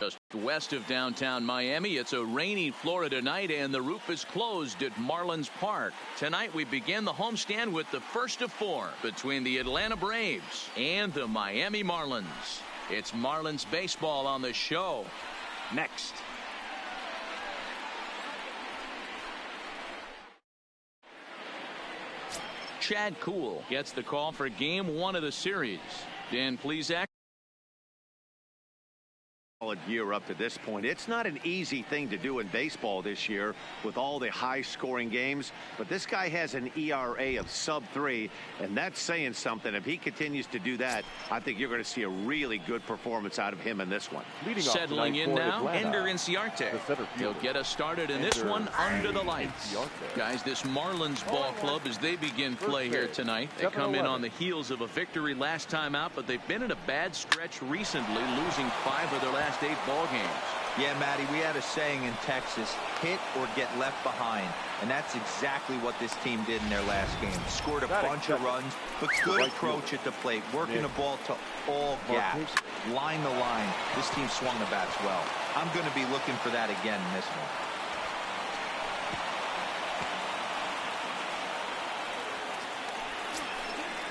Just west of downtown Miami, it's a rainy Florida night, and the roof is closed at Marlins Park. Tonight, we begin the homestand with the first of four between the Atlanta Braves and the Miami Marlins. It's Marlins baseball on the show. Next. Chad Kuhl gets the call for game one of the series. Dan Plesac. Year up to this point. It's not an easy thing to do in baseball this year with all the high scoring games, but this guy has an ERA of sub-3, and that's saying something. If he continues to do that, I think you're going to see a really good performance out of him in this one. Settling in now, Ender Inciarte. He'll get us started in this one under the lights. Guys, this Marlins ball club, as they begin play here tonight, they come in on the heels of a victory last time out, but they've been in a bad stretch recently, losing 5 of their last 8 ball games. Yeah, Matty, we had a saying in Texas, hit or get left behind, and that's exactly what this team did in their last game. Scored a bunch of runs, but good approach at the plate, working the ball to all gaps, line to line. This team swung the bats well. I'm going to be looking for that again in this one.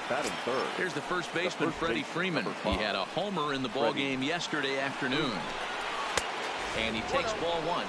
Batting third. Here's the first baseman, Freddie Freeman. He had a homer in the ball game yesterday afternoon. And he takes ball one.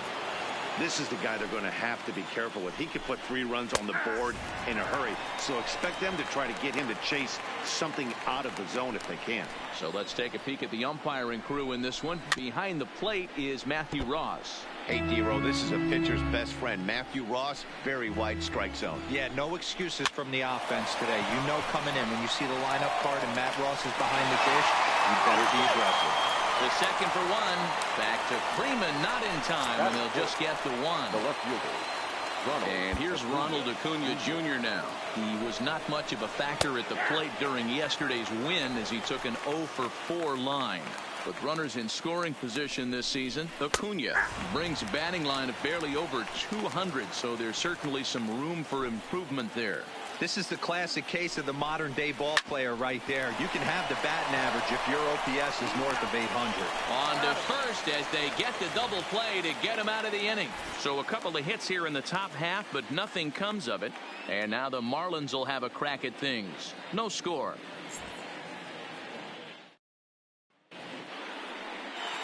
This is the guy they're going to have to be careful with. He could put 3 runs on the board in a hurry. So expect them to try to get him to chase something out of the zone if they can. So let's take a peek at the umpiring crew in this one. Behind the plate is Matthew Ross. Hey, D-Row, this is a pitcher's best friend, Matthew Ross. Very wide strike zone. Yeah, no excuses from the offense today. You know coming in when you see the lineup card and Matt Ross is behind the dish, you better be aggressive. The second for one. Back to Freeman, not in time, and they'll just get the one. The left fielder. And here's Ronald Acuna Jr. now. He was not much of a factor at the plate during yesterday's win as he took an 0 for 4 line. With runners in scoring position this season, Acuna brings a batting line of barely over 200, so there's certainly some room for improvement there. This is the classic case of the modern day ball player right there. You can have the batting average if your OPS is north of 800. On to first as they get the double play to get him out of the inning. So a couple of hits here in the top half, but nothing comes of it. And now the Marlins will have a crack at things. No score.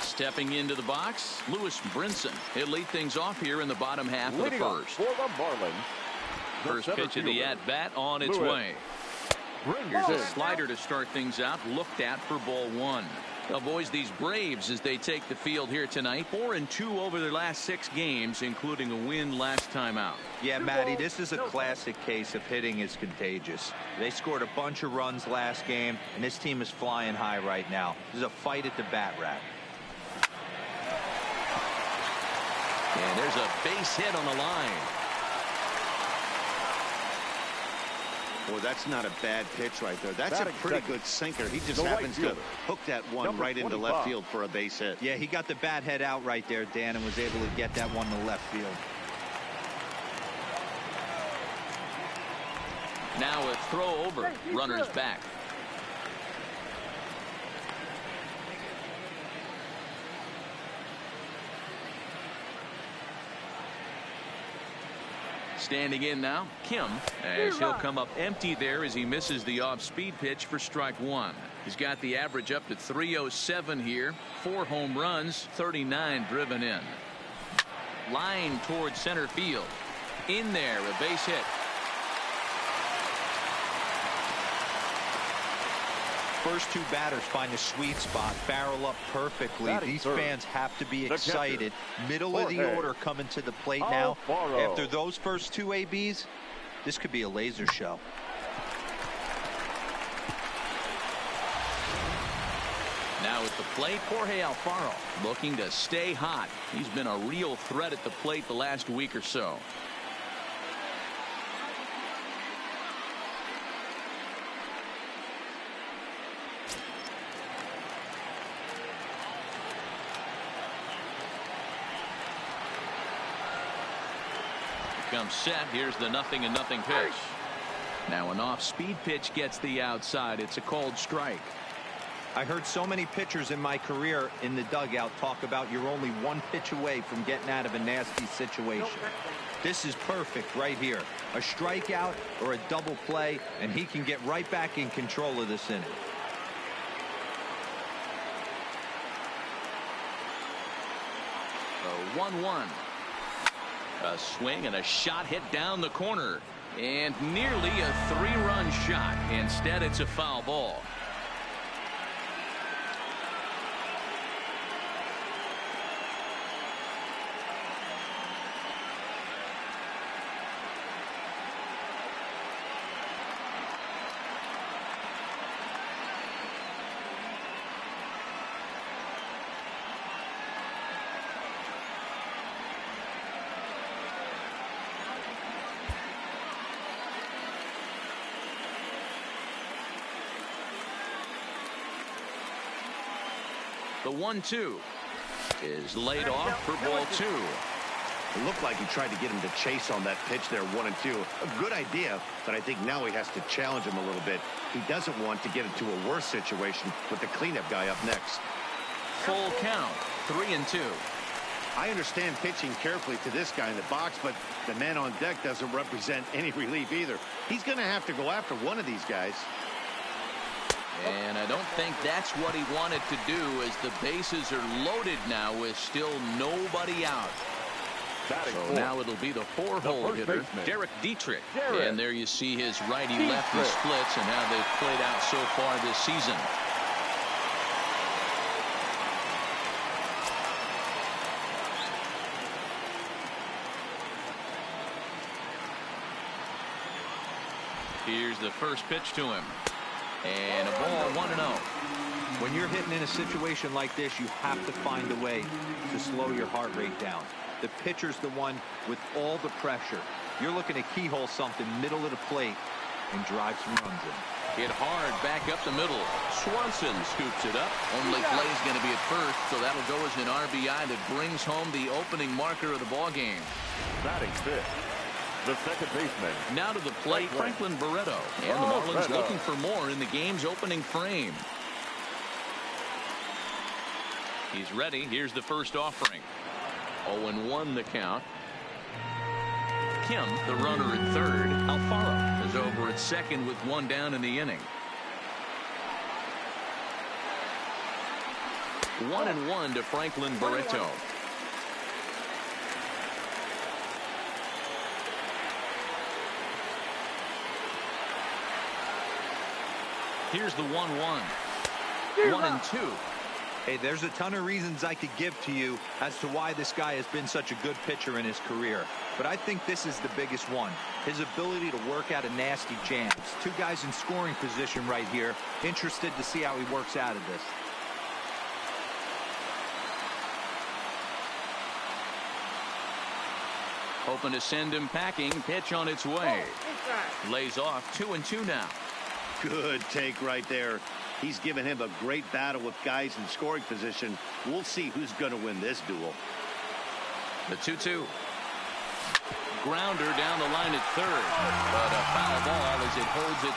Stepping into the box, Lewis Brinson. He'll lead things off here in the bottom half of the first. For the Marlins. First pitch of the at-bat on its way. Here's a slider to start things out, looked at for ball one. Well, boys, these Braves, as they take the field here tonight, 4-2 over their last 6 games, including a win last time out. Yeah, Matty, this is a classic case of hitting is contagious. They scored a bunch of runs last game, and this team is flying high right now. This is a fight at the bat rack. And there's a base hit on the line. Well, that's not a bad pitch right there. That's a pretty good sinker. He just happens to hook that one right into left field for a base hit. Yeah, he got the bat head out right there, Dan, and was able to get that one to left field. Now a throw over. Runners back. Standing in now, Kim, as he'll come up empty there as he misses the off-speed pitch for strike one. He's got the average up to 307 here, 4 home runs, 39 driven in. Line towards center field. In there, a base hit. First 2 batters find a sweet spot, barrel up perfectly. These fans have to be excited. Middle of the order coming to the plate now. After those first 2 ABs, this could be a laser show. Now at the plate, Jorge Alfaro looking to stay hot. He's been a real threat at the plate the last week or so. Comes set. Here's the 0-0 pitch. Now an off-speed pitch gets the outside. It's a called strike. I heard so many pitchers in my career in the dugout talk about you're only one pitch away from getting out of a nasty situation. This is perfect right here. A strikeout or a double play, and he can get right back in control of this inning. The 1-1. A swing and a shot hit down the corner. And nearly a 3-run shot. Instead, it's a foul ball. The 1-2 is laid off for ball 2. It looked like he tried to get him to chase on that pitch there, 1-2. A good idea, but I think now he has to challenge him a little bit. He doesn't want to get into a worse situation with the cleanup guy up next. Full count, 3-2. I understand pitching carefully to this guy in the box, but the man on deck doesn't represent any relief either. He's going to have to go after one of these guys. And I don't think that's what he wanted to do, as the bases are loaded now with still nobody out. So now it'll be the 4-hole hitter, Derek Dietrich. And there you see his righty-lefty splits and how they've played out so far this season. Here's the first pitch to him. And a ball, 1-0. When you're hitting in a situation like this, you have to find a way to slow your heart rate down. The pitcher's the one with all the pressure. You're looking to keyhole something middle of the plate and drive some runs in. Hit hard back up the middle. Swanson scoops it up. Only play is going to be at first, so that'll go as an RBI that brings home the opening marker of the ball game. Batting fifth, the second baseman. Now to the plate, Franklin Barreto. And the Marlins looking for more in the game's opening frame. He's ready. Here's the first offering. 0-1 the count. Kim, the runner at third. Alfaro is over at second with one down in the inning. 1-1 to Franklin Barreto. Here's the 1-1. 1-2. Hey, there's a ton of reasons I could give to you as to why this guy has been such a good pitcher in his career. But I think this is the biggest one. His ability to work out of nasty jams. Two guys in scoring position right here. Interested to see how he works out of this. Hoping to send him packing. Pitch on its way. Lays off. 2-2 now. Good take right there. He's given him a great battle with guys in scoring position. We'll see who's going to win this duel. The 2-2. Grounder down the line at third. But a foul ball as it holds it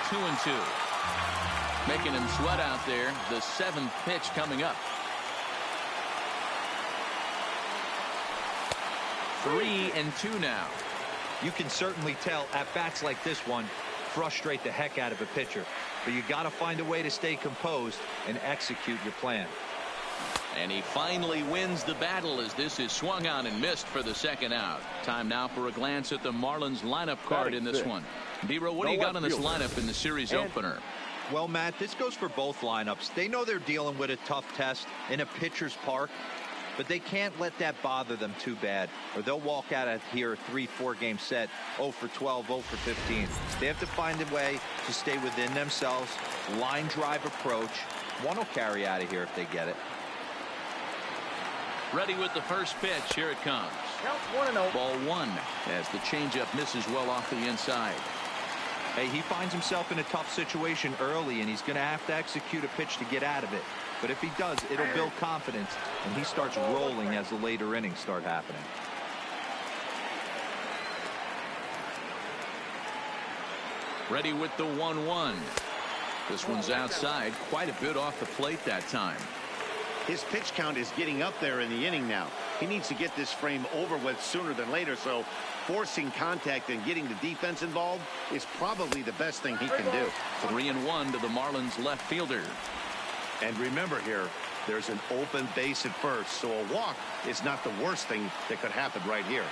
2-2. Making him sweat out there. The 7th pitch coming up. 3-2 now. You can certainly tell at bats like this one frustrate the heck out of a pitcher. But you got to find a way to stay composed and execute your plan. And he finally wins the battle as this is swung on and missed for the second out. Time now for a glance at the Marlins lineup card in this one. D-Row, what do you got on this lineup in the series opener? Well, Matt, this goes for both lineups. They know they're dealing with a tough test in a pitcher's park, but they can't let that bother them too bad, or they'll walk out of here a 3-4 game set 0 for 12, 0 for 15. They have to find a way to stay within themselves, line drive approach. One will carry out of here if they get it. Ready with the first pitch. Here it comes. Count 1-0. Ball 1 as the changeup misses well off the inside. Hey, he finds himself in a tough situation early, and he's going to have to execute a pitch to get out of it. But if he does, it'll build confidence, and he starts rolling as the later innings start happening. Ready with the 1-1. This one's outside, quite a bit off the plate that time. His pitch count is getting up there in the inning now. He needs to get this frame over with sooner than later, so forcing contact and getting the defense involved is probably the best thing he can do. 3-1 to the Marlins left fielder. And remember here, there's an open base at first, so a walk is not the worst thing that could happen right here.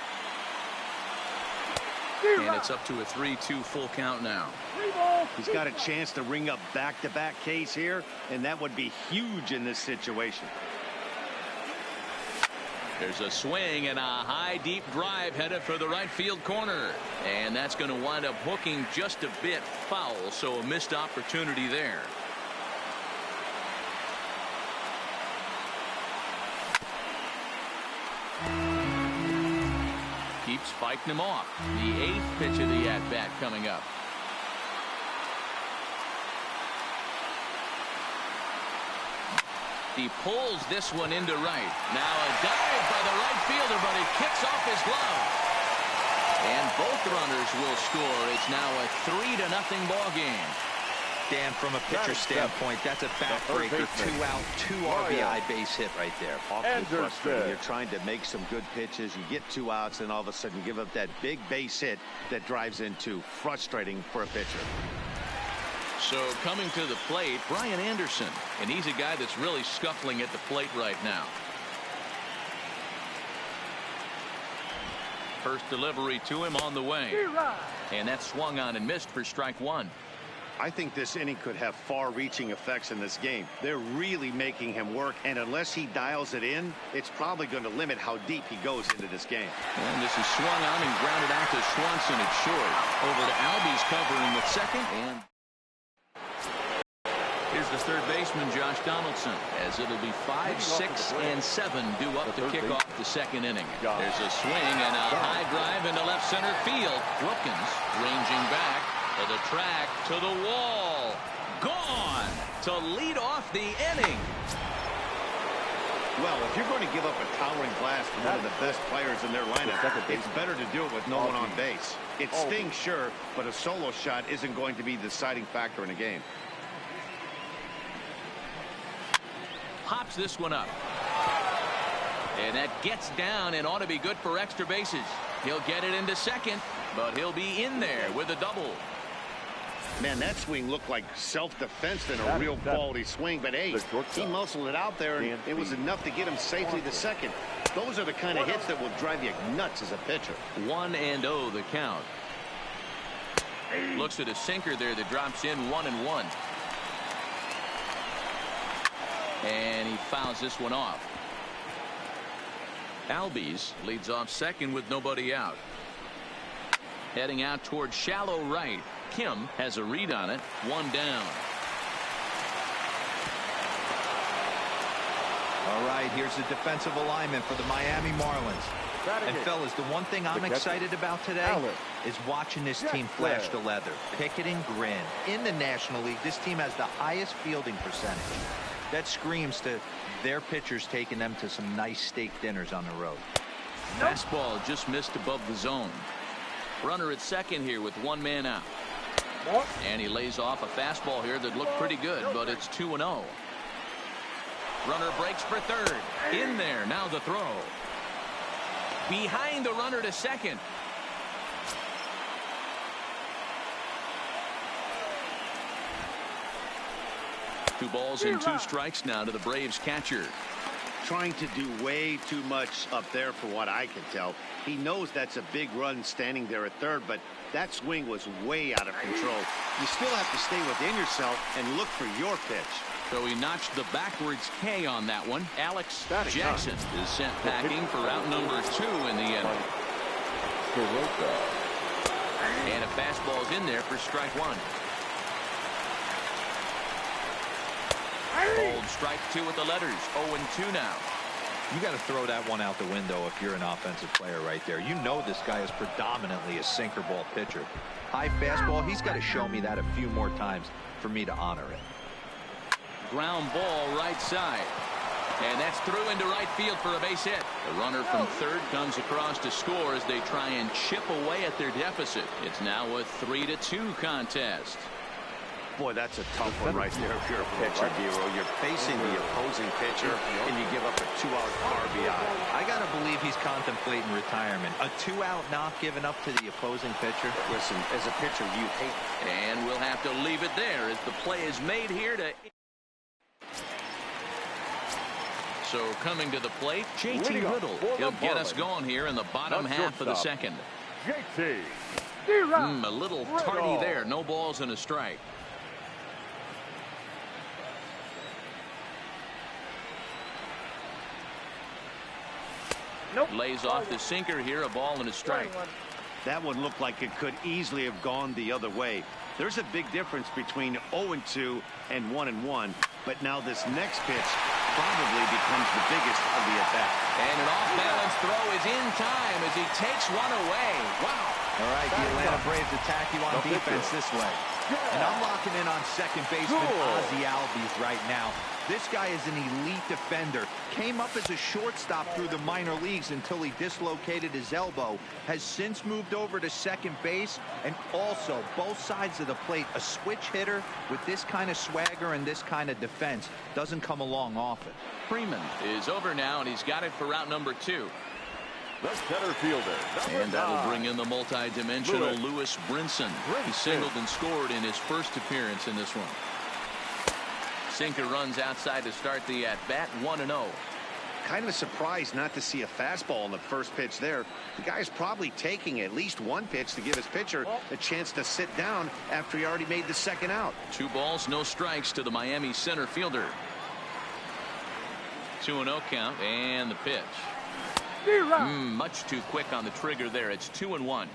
And it's up to a 3-2 full count now. He's got a chance to ring up back-to-back Ks here, and that would be huge in this situation. There's a swing and a high deep drive headed for the right field corner, and that's going to wind up hooking just a bit foul, so a missed opportunity there. Keeps fighting him off. The 8th pitch of the at-bat coming up. He pulls this one into right. Now a dive by the right fielder, but he kicks off his glove. And both runners will score. It's now a 3-0 ball game. Dan, from a pitcher standpoint, that's a backbreaker. 2 out, 2 RBI base hit right there. Awfully frustrating. You're trying to make some good pitches. You get 2 outs, and all of a sudden you give up that big base hit that drives into frustrating for a pitcher. So coming to the plate, Brian Anderson, and he's a guy that's really scuffling at the plate right now. First delivery to him on the way. And that's swung on and missed for strike 1. I think this inning could have far-reaching effects in this game. They're really making him work, and unless he dials it in, it's probably going to limit how deep he goes into this game. And this is swung on and grounded out to Swanson at short. Over to Albies covering with second. And here's the third baseman, Josh Donaldson, as it'll be 5, 6, and 7 due up to kick off the second inning. There's a swing and a high drive into left center field. Wilkins ranging back to the track, to the wall. Gone to lead off the inning. Well, if you're going to give up a towering blast to one of the best players in their lineup, it's better to do it with no one on base. It stings, sure, but a solo shot isn't going to be the deciding factor in a game. Pops this one up. And that gets down and ought to be good for extra bases. He'll get it into second, but he'll be in there with a double. Man, that swing looked like self-defense than a real quality swing, but hey, he muscled it out there, and it was enough to get him safely to second. Those are the kind of hits that will drive you nuts as a pitcher. 1-0 the count. Looks at a sinker there that drops in 1-1. And he fouls this one off. Albies leads off second with nobody out. Heading out towards shallow right. Kim has a read on it. 1 down. All right, here's the defensive alignment for the Miami Marlins. And fellas, the one thing I'm excited about today is watching this team flash the leather. Picket and grin. In the National League, this team has the highest fielding percentage. That screams to their pitchers taking them to some nice steak dinners on the road. Fastball just missed above the zone. Runner at second here with 1 man out. And he lays off a fastball here that looked pretty good, but it's 2-0. Runner breaks for third. In there, now the throw. Behind the runner to second. Two balls and 2 strikes now to the Braves catcher. Trying to do way too much up there for what I can tell. He knows that's a big run standing there at third, but that swing was way out of control. You still have to stay within yourself and look for your pitch. So he notched the backwards K on that one. Alex Jackson is sent packing for out number 2 in the inning. And a fastball's in there for strike 1. Bold strike 2 with the letters. 0-2 now. You got to throw that one out the window if you're an offensive player right there. You know this guy is predominantly a sinker ball pitcher. High fastball, he's got to show me that a few more times for me to honor it. Ground ball right side. And that's through into right field for a base hit. The runner from third comes across to score as they try and chip away at their deficit. It's now a 3-2 contest. Boy, that's a tough one right there if you're a pitcher, Dero. You're facing the opposing pitcher, and you give up a 2-out RBI. I got to believe he's contemplating retirement. A 2-out knock given up to the opposing pitcher. Listen, as a pitcher, you hate. And we'll have to leave it there as the play is made here to... So coming to the plate, JT Little. He'll get us going here in the bottom half of the second. JT. A little tardy there. No balls and a strike. Nope. Lays off the sinker here, a ball and a strike. That one looked like it could easily have gone the other way. There's a big difference between 0-2 and 1-1, but now this next pitch probably becomes the biggest of the at-bat. And an off-balance throw is in time as he takes one away. Wow. All right, the Atlanta Braves attack you on defense this way. And I'm locking in on second baseman Ozzie Albies right now. This guy is an elite defender. Came up as a shortstop through the minor leagues until he dislocated his elbow. Has since moved over to second base. And also, both sides of the plate, a switch hitter with this kind of swagger and this kind of defense doesn't come along often. Freeman is over now, and he's got it for route number 2. The center fielder. And that'll bring in the multi-dimensional Lewis Brinson. He singled and scored in his first appearance in this one. Sinker runs outside to start the at-bat, 1-0. Kind of surprised not to see a fastball on the first pitch there. The guy's probably taking at least one pitch to give his pitcher a chance to sit down after he already made the second out. 2 balls, no strikes to the Miami center fielder. 2-0 count, and the pitch. Much too quick on the trigger there. It's 2-1.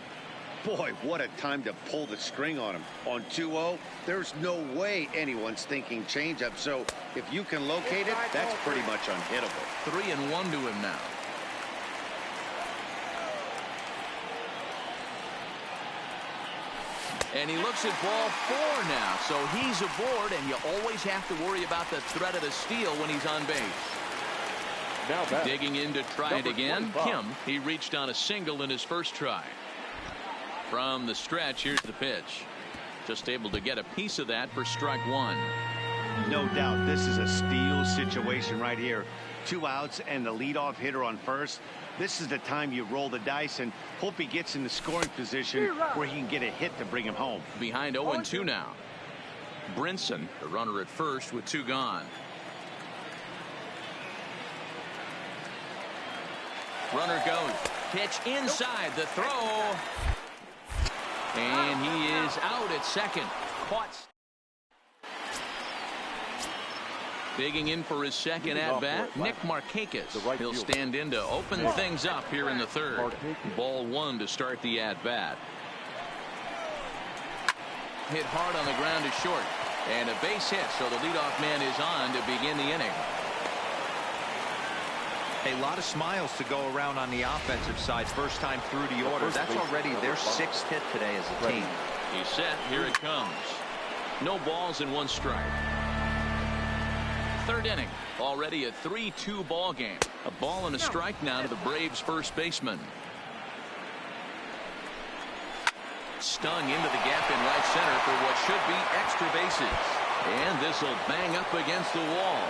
Boy, what a time to pull the string on him. On 2-0, there's no way anyone's thinking changeup. So if you can locate it, that's pretty much unhittable. 3-1 to him now. And he looks at ball 4 now. So he's aboard, and you always have to worry about the threat of the steal when he's on base. Now back. Digging in to try it again. 25. Kim, he reached on a single in his first try. From the stretch, here's the pitch. Just able to get a piece of that for strike 1. No doubt this is a steal situation right here. 2 outs and the leadoff hitter on first. This is the time you roll the dice and hope he gets in the scoring position where he can get a hit to bring him home. Behind 0-2 now. Brinson, the runner at first with 2 gone. Runner goes. Pitch inside. The throw. And he is out at second. Caught. Digging in for his second at-bat, Nick Markakis. He'll stand in to open things up here in the third. Ball 1 to start the at-bat. Hit hard on the ground to short. And a base hit, so the leadoff man is on to begin the inning. A lot of smiles to go around on the offensive side. First time through the order. That's already their 6th hit today as a team. He's set. Here it comes. No balls and 1 strike. Third inning. Already a 3-2 ball game. A ball and a strike now to the Braves first baseman. Stung into the gap in right center for what should be extra bases. And this will bang up against the wall.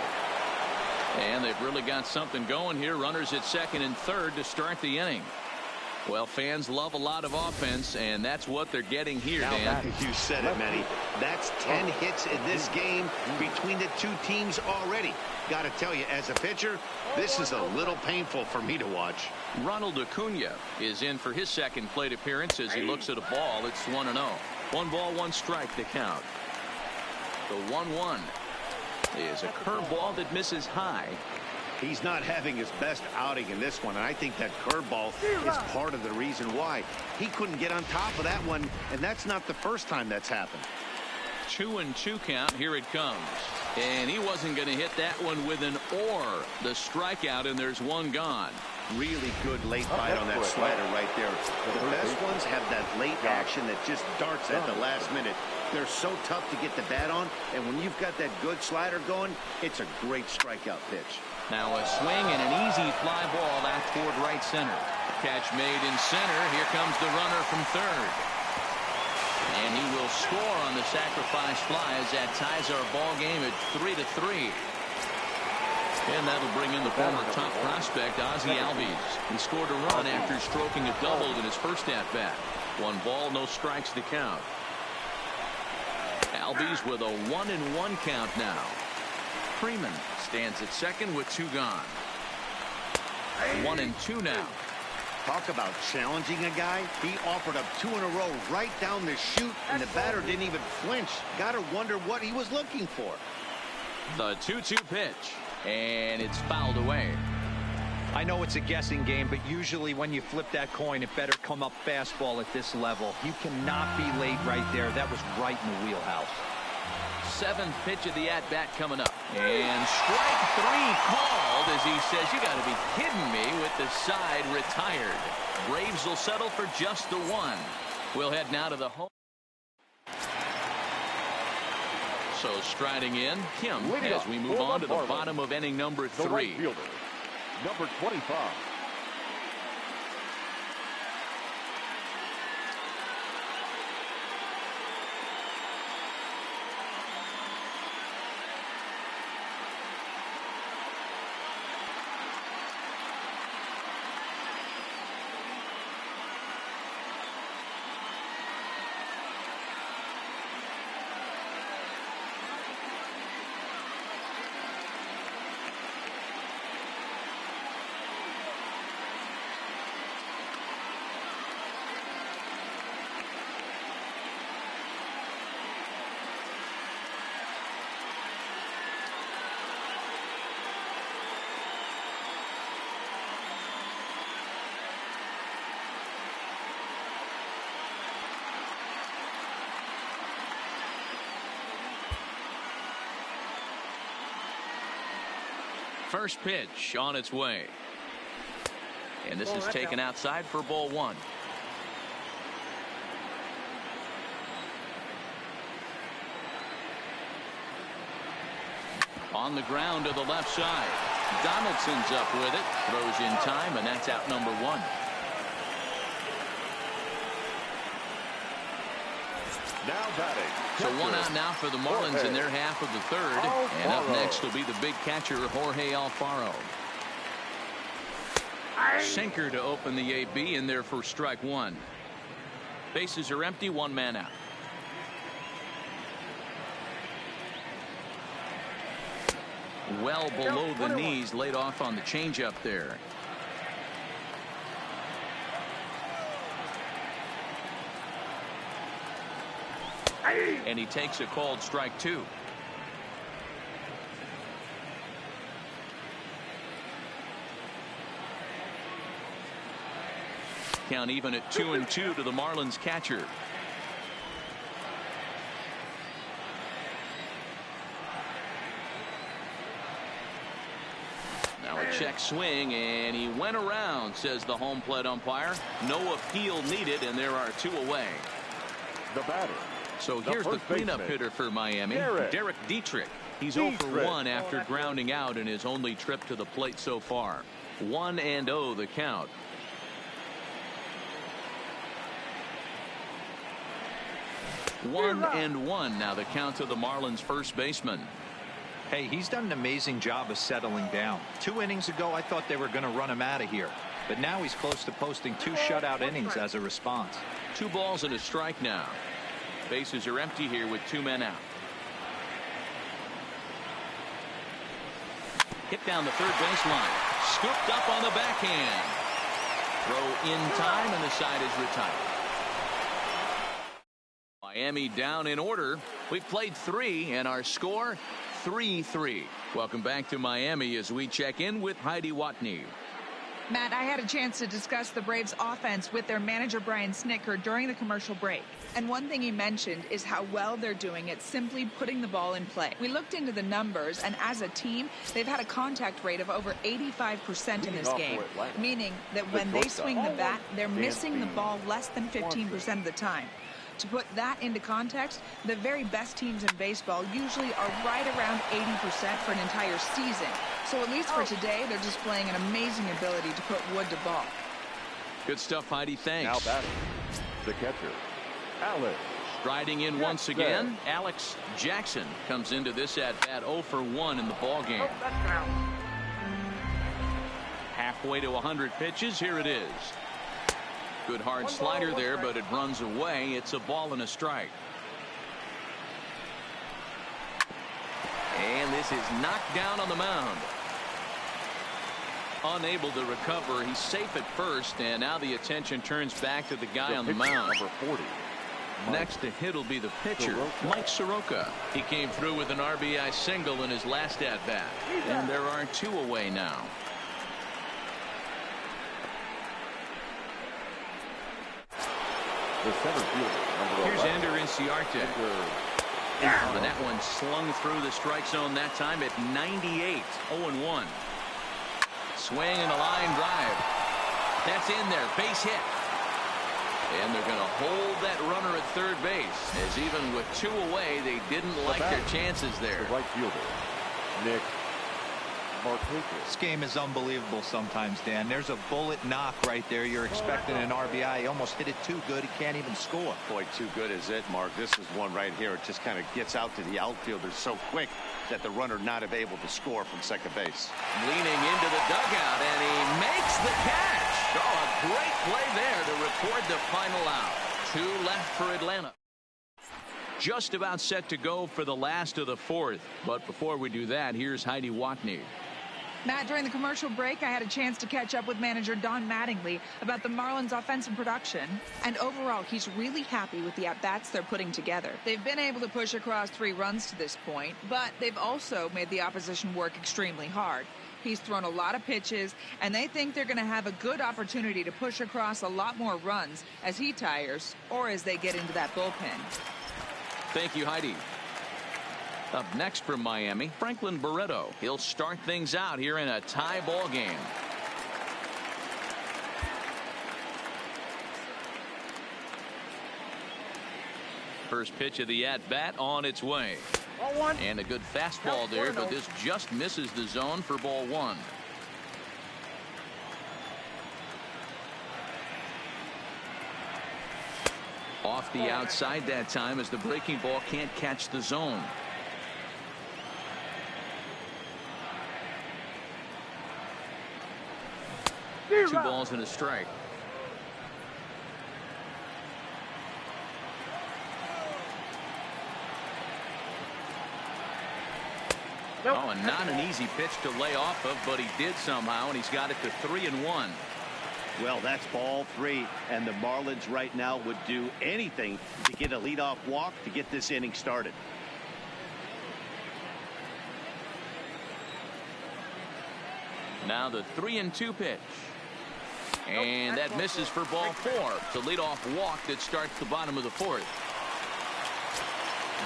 And they've really got something going here. Runners at second and third to start the inning. Well, fans love a lot of offense, and that's what they're getting here, Dan. You said it, Manny. That's 10 hits in this game between the 2 teams already. Got to tell you, as a pitcher, this is a little painful for me to watch. Ronald Acuna is in for his second plate appearance as he looks at a ball. It's 1-0. 1 ball, 1 strike to count. The 1-1. Is a curveball that misses high. He's not having his best outing in this one, and I think that curveball is part of the reason why. He couldn't get on top of that one, and that's not the first time that's happened. 2-2 count. Here it comes. And he wasn't going to hit that one with an or. The strikeout, and there's 1 gone. Really good late bite on that slider right there. The best ones have that late action that just darts at the last minute. They're so tough to get the bat on, and when you've got that good slider going, it's a great strikeout pitch. Now a swing and an easy fly ball out toward right center. Catch made in center. Here comes the runner from third. And he will score on the sacrifice fly as that ties our ball game at 3-3. And that'll bring in the former top prospect, Ozzie Albies. He scored a run after stroking a double in his first at-bat. 1 ball, no strikes to count. Albies with a 1-1 count now. Freeman stands at second with 2 gone. 1-2 now. Talk about challenging a guy. He offered up 2 in a row right down the chute, and the batter didn't even flinch. Gotta wonder what he was looking for. The 2-2 pitch, and it's fouled away. I know it's a guessing game, but usually when you flip that coin, it better come up fastball at this level. You cannot be late right there. That was right in the wheelhouse. 7th pitch of the at-bat coming up. And strike 3 called as he says, you got to be kidding me, with the side retired. Braves will settle for just the 1. We'll head now to the home. So striding in, Kim, as we move on to the bottom of inning number 3. The right fielder, number 25. First pitch on its way. And this is taken outside for ball 1. On the ground to the left side. Donaldson's up with it. Throws in time, and that's out number 1. Now batting. So 1 out now for the Marlins in their half of the 3rd. And up next will be the big catcher, Jorge Alfaro. Sinker to open the AB in there for strike 1. Bases are empty, 1 man out. Well below the knees, laid off on the changeup there. And he takes a called strike 2. Count even at 2-2 to the Marlins catcher. Now a check swing, and he went around, says the home plate umpire. No appeal needed, and there are 2 away. The batter. So here's the cleanup hitter for Miami, Derek Dietrich. He's 0 for 1 after grounding out in his only trip to the plate so far. 1-0 the count. One and one now the count to the Marlins first baseman. Hey, he's done an amazing job of settling down. 2 innings ago, I thought they were going to run him out of here. But now he's close to posting 2 shutout innings as a response. 2 balls and a strike now. Bases are empty here with 2 men out. Hit down the third baseline. Scooped up on the backhand. Throw in time, and the side is retired. Miami down in order. We've played 3, and our score 3-3. Welcome back to Miami as we check in with Heidi Watney. Matt, I had a chance to discuss the Braves offense with their manager Brian Snitker during the commercial break. And one thing he mentioned is how well they're doing at simply putting the ball in play. We looked into the numbers, and as a team, they've had a contact rate of over 85% in this game, meaning that when they swing the bat, they're missing the ball less than 15% of the time. To put that into context, the very best teams in baseball usually are right around 80% for an entire season. So at least for today, they're displaying an amazing ability to put wood to ball. Good stuff, Heidi. Thanks. Now batting, the catcher, Alex Striding in once again, Alex Jackson comes into this at bat 0 for 1 in the ball game. Halfway to 100 pitches. Here it is. Good hard slider there, but it runs away. It's a ball and a strike. And this is knocked down on the mound. Unable to recover. He's safe at first, and now the attention turns back to the guy on the mound. Number 40. Next to hit will be the pitcher, Mike Soroka. He came through with an RBI single in his last at bat, and there are 2 away now. The center fielder. Here's Ender Inciarte. And that one slung through the strike zone that time at 98. 0-1. Swing and a line drive. That's in there. Base hit. And they're going to hold that runner at third base, as even with 2 away, they didn't like their chances there. The right fielder, Nick. This game is unbelievable sometimes, Dan. There's a bullet knock right there. You're expecting an RBI. He almost hit it too good. He can't even score. Boy, too good is it, Mark. This is one right here. It just kind of gets out to the outfielders so quick that the runner not able to score from second base. Leaning into the dugout, and he makes the catch. Oh, a great play there to record the final out. 2 left for Atlanta. Just about set to go for the last of the 4th. But before we do that, here's Heidi Watney. Matt, during the commercial break, I had a chance to catch up with manager Don Mattingly about the Marlins' offensive production. And overall, he's really happy with the at-bats they're putting together. They've been able to push across 3 runs to this point, but they've also made the opposition work extremely hard. He's thrown a lot of pitches, and they think they're going to have a good opportunity to push across a lot more runs as he tires or as they get into that bullpen. Thank you, Heidi. Up next from Miami, Franklin Barreto. He'll start things out here in a tie ball game. First pitch of the at-bat on its way. And a good fastball there, but this just misses the zone for ball 1. Off the outside that time as the breaking ball can't catch the zone. Two balls and a strike. Oh, and not an easy pitch to lay off of, but he did somehow, and he's got it to 3-1. Well, that's ball 3, and the Marlins right now would do anything to get a leadoff walk to get this inning started. Now the 3-2 pitch. And that misses for ball 4. The leadoff walk that starts the bottom of the 4th.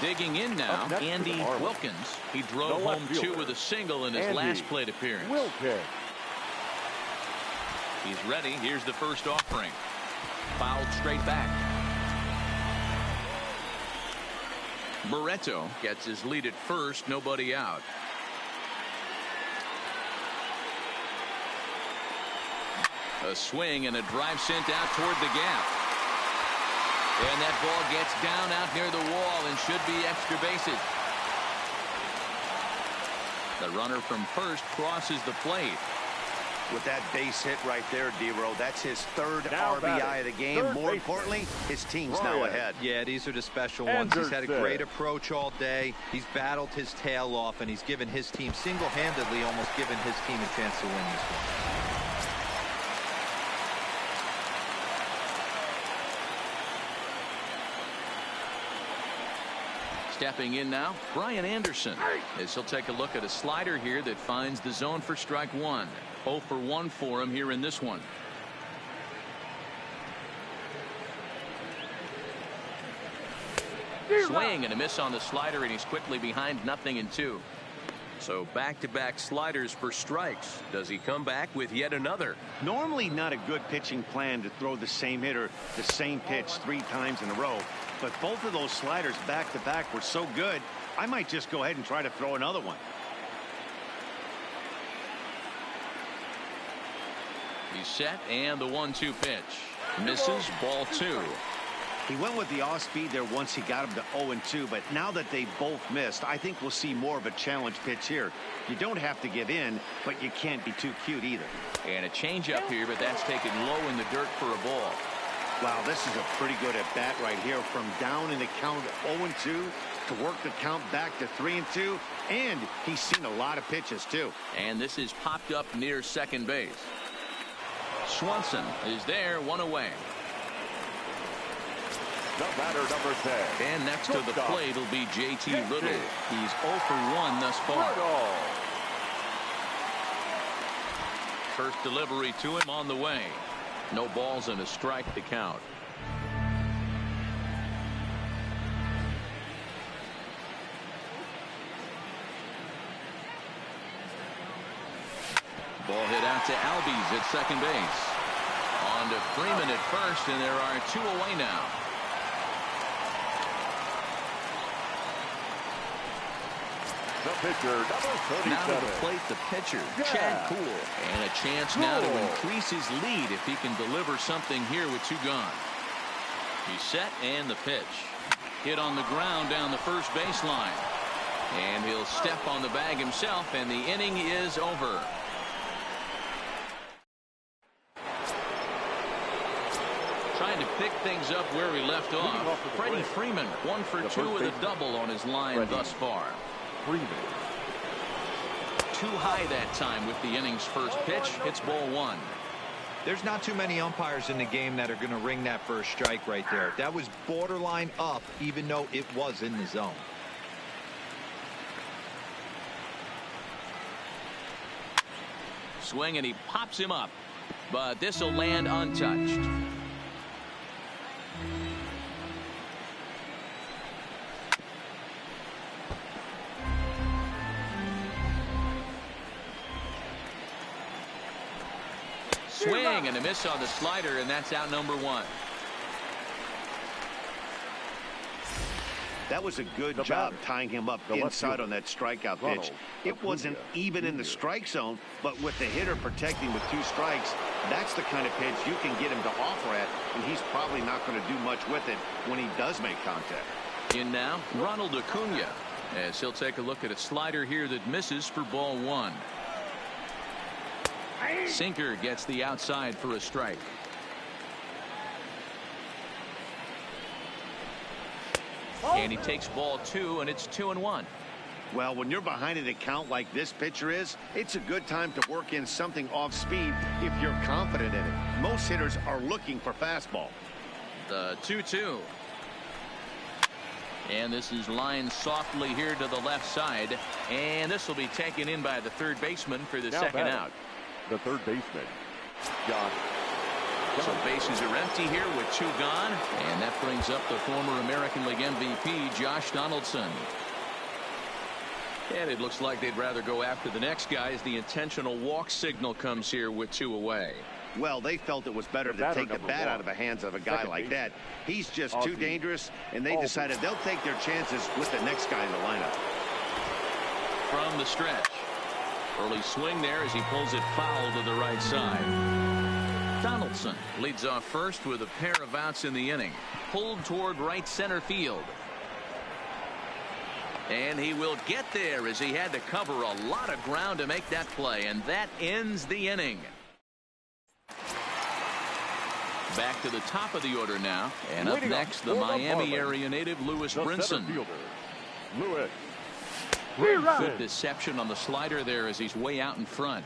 Digging in now, Andy Wilkins. He drove home 2 with a single in his last plate appearance. He's ready. Here's the first offering. Fouled straight back. Barreto gets his lead at first. Nobody out. A swing and a drive sent out toward the gap. And that ball gets down out near the wall and should be extra bases. The runner from first crosses the plate. With that base hit right there, D-Row, that's his 3rd RBI of the game. More importantly, his team's now ahead. Yeah, these are the special ones. He's had a great approach all day. He's battled his tail off, and he's given his team single-handedly, almost given his team a chance to win this one. Stepping in now, Brian Anderson, as he'll take a look at a slider here that finds the zone for strike 1. 0 for 1 for him here in this one. Swing and a miss on the slider, and he's quickly behind 0-2. So back-to-back sliders for strikes. Does he come back with yet another? Normally not a good pitching plan to throw the same hitter the same pitch 3 times in a row. But both of those sliders back-to-back were so good, I might just go ahead and try to throw another one. He's set, and the 1-2 pitch. Misses, ball 2. He went with the off speed there once he got him to 0-2, but now that they both missed, I think we'll see more of a challenge pitch here. You don't have to give in, but you can't be too cute either. And a changeup here, but that's taken low in the dirt for a ball. Wow, this is a pretty good at bat right here. From down in the count 0-2 to work the count back to 3-2, and he's seen a lot of pitches too. And this is popped up near second base. Swanson is there, one away. The batter, number 10. And next to the plate will be JT Little. He's 0 for 1 thus far. First delivery to him on the way. No balls and a strike to count. Ball hit out to Albies at second base. On to Freeman at first, and there are 2 away now. The pitcher, number 37. Now to the plate, the pitcher, Chad Kuhl. And a chance now to increase his lead if he can deliver something here with 2 gone. He's set, and the pitch. Hit on the ground down the first baseline. And he'll step on the bag himself, and the inning is over. Trying to pick things up where he left off. Freddie Freeman, 1 for 2 with a double on his line thus far. Freeman. Too high that time with the inning's first pitch. It's ball 1. There's not too many umpires in the game that are going to ring that first strike right there. That was borderline up, even though it was in the zone. Swing, and he pops him up, but this will land untouched. Swing and a miss on the slider, and that's out number 1. That was a good job tying him up inside on that strikeout pitch. It wasn't even in the strike zone, but with the hitter protecting with 2 strikes, that's the kind of pitch you can get him to offer at, and he's probably not going to do much with it when he does make contact. In now, Ronald Acuna, as he'll take a look at a slider here that misses for ball 1. Sinker gets the outside for a strike. And he takes ball 2, and it's 2-1. Well, when you're behind an account like this pitcher is, it's a good time to work in something off speed if you're confident in it. Most hitters are looking for fastball. The 2-2. And this is lined softly here to the left side. And this will be taken in by the third baseman for the second out. The third baseman, John. So bases are empty here with 2 gone. And that brings up the former American League MVP, Josh Donaldson. And it looks like they'd rather go after the next guy as the intentional walk signal comes here with 2 away. Well, they felt it was better to take the bat out of the hands of a guy like that. He's just too dangerous, and they decided they'll take their chances with the next guy in the lineup. From the stretch. Early swing there as he pulls it foul to the right side. Donaldson leads off first with a pair of outs in the inning. Pulled toward right center field. And he will get there as he had to cover a lot of ground to make that play. And that ends the inning. Back to the top of the order now. And up next, the Miami area native, Lewis Brinson. Lewis. Good deception on the slider there as he's way out in front.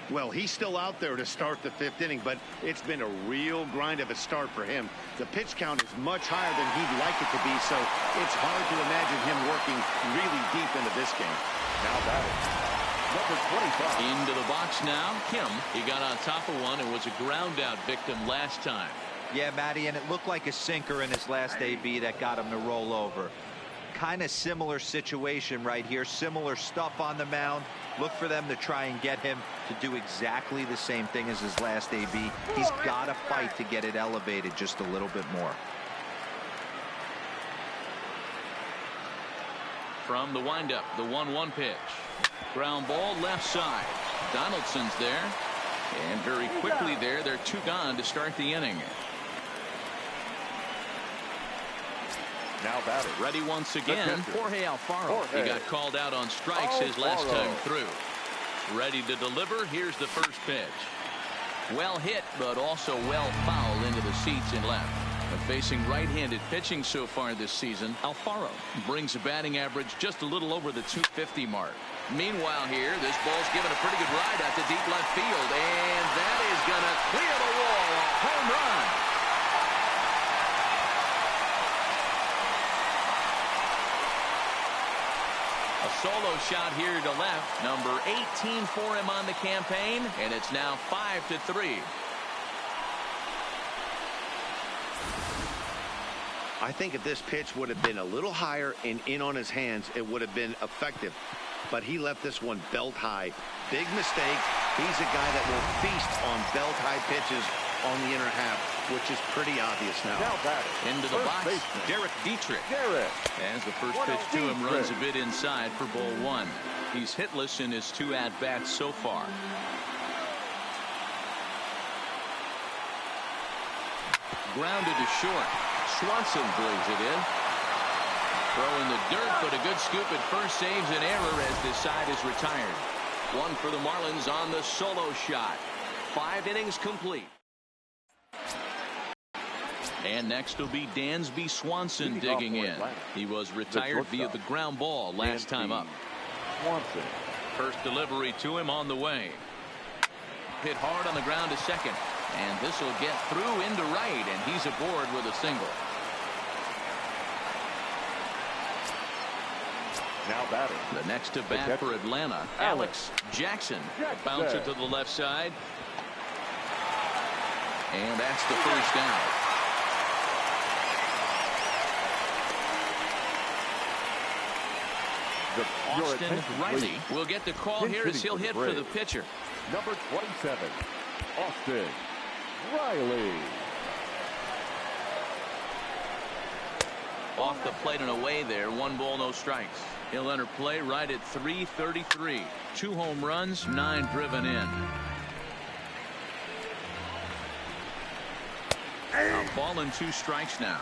Well, he's still out there to start the 5th inning, but it's been a real grind of a start for him. The pitch count is much higher than he'd like it to be, so it's hard to imagine him working really deep into this game. Now batting, number 25. Into the box now, Kim. He got on top of one and was a ground out victim last time. Yeah, Matty, and it looked like a sinker in his last AB that got him to roll over. Kind of similar situation right here. Similar stuff on the mound. Look for them to try and get him to do exactly the same thing as his last AB. He's got to fight to get it elevated just a little bit more. From the windup, the 1-1 pitch. Ground ball left side. Donaldson's there. And very quickly there, they're 2 gone to start the inning. Now batting. Ready once again, Jorge Alfaro. He got called out on strikes his last time through. Ready to deliver. Here's the first pitch. Well hit, but also well fouled into the seats in left. And facing right-handed pitching so far this season, Alfaro brings a batting average just a little over the 250 mark. Meanwhile here, this ball's given a pretty good ride out to deep left field, and that is going to clear the wall. A home run. A solo shot here to left, number 18 for him on the campaign, and it's now 5-3. I think if this pitch would have been a little higher and in on his hands, it would have been effective. But he left this one belt high. Big mistake. He's a guy that will feast on belt high pitches on the inner half, which is pretty obvious now. Into the box, Derek Dietrich. As the first pitch to him runs a bit inside for ball one. He's hitless in his 2 at-bats so far. Grounded to short. Swanson brings it in. Throw in the dirt, but a good scoop at first saves an error as this side is retired. One for the Marlins on the solo shot. 5 innings complete. And next will be Dansby Swanson digging in. He was retired via the ground ball last time up. Swanson. First delivery to him on the way. Hit hard on the ground to second. And this will get through into right, and he's aboard with a single. Now batting. The next to bat for Atlanta, Alex Jackson. Bouncer to the left side. And that's the first down. Austin Riley will get the call here as he'll hit for the pitcher. Number 27, Austin Riley. Off the plate and away there. 1 ball, no strikes. He'll enter play right at 3:33. 2 home runs, 9 driven in. A ball and 2 strikes now.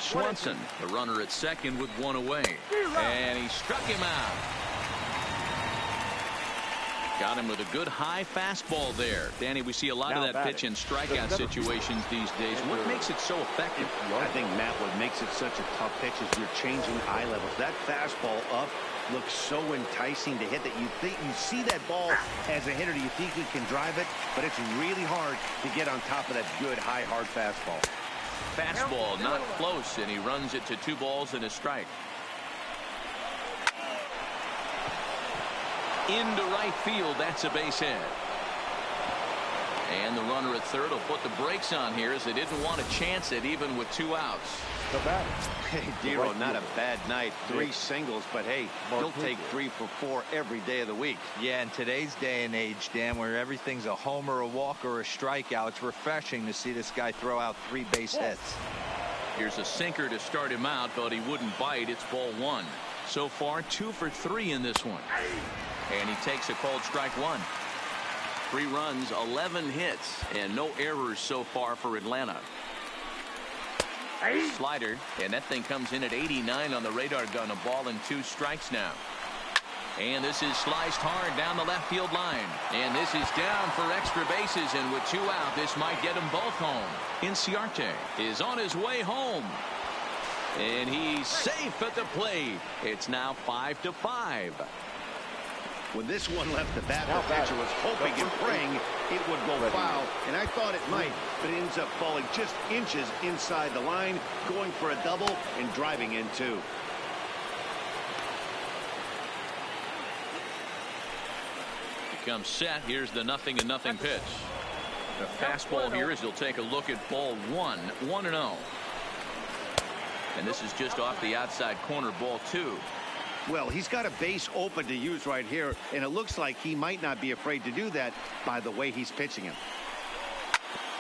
Swanson, the runner at second with 1 away. And he struck him out. Got him with a good high fastball there. Danny, we see a lot of that pitch in strikeout situations these days. What makes it so effective? I think, Matt, what makes it such a tough pitch is you're changing eye levels. That fastball up looks so enticing to hit that you see that ball as a hitter. You think you can drive it, but it's really hard to get on top of that good high hard fastball. Fastball not close, and he runs it to 2 balls and a strike. Into right field, that's a base hit. And the runner at third will put the brakes on here as they didn't want to chance it even with 2 outs. The bat. Hey, Dero, not a bad night. 3 singles, but hey, he'll take 3 for 4 every day of the week. Yeah, in today's day and age, Dan, where everything's a homer, a walk, or a strikeout, it's refreshing to see this guy throw out 3 base hits. Here's a sinker to start him out, but he wouldn't bite. It's ball 1. So far, 2 for 3 in this one. And he takes a called strike 1. 3 runs, 11 hits, and no errors so far for Atlanta. Slider, and that thing comes in at 89 on the radar gun. A ball and 2 strikes now. And this is sliced hard down the left field line. And this is down for extra bases, and with 2 out, this might get them both home. Inciarte is on his way home. And he's safe at the plate. It's now 5-5. When this one left the bat, the pitcher was hoping and praying it would go foul, and I thought it might, but it ends up falling just inches inside the line, going for a double and driving in 2. He comes set. Here's the 0-0 pitch. The fastball here as he'll take a look at ball 1, 1-0. And this is just off the outside corner, ball 2. Well, he's got a base open to use right here, and it looks like he might not be afraid to do that by the way he's pitching him.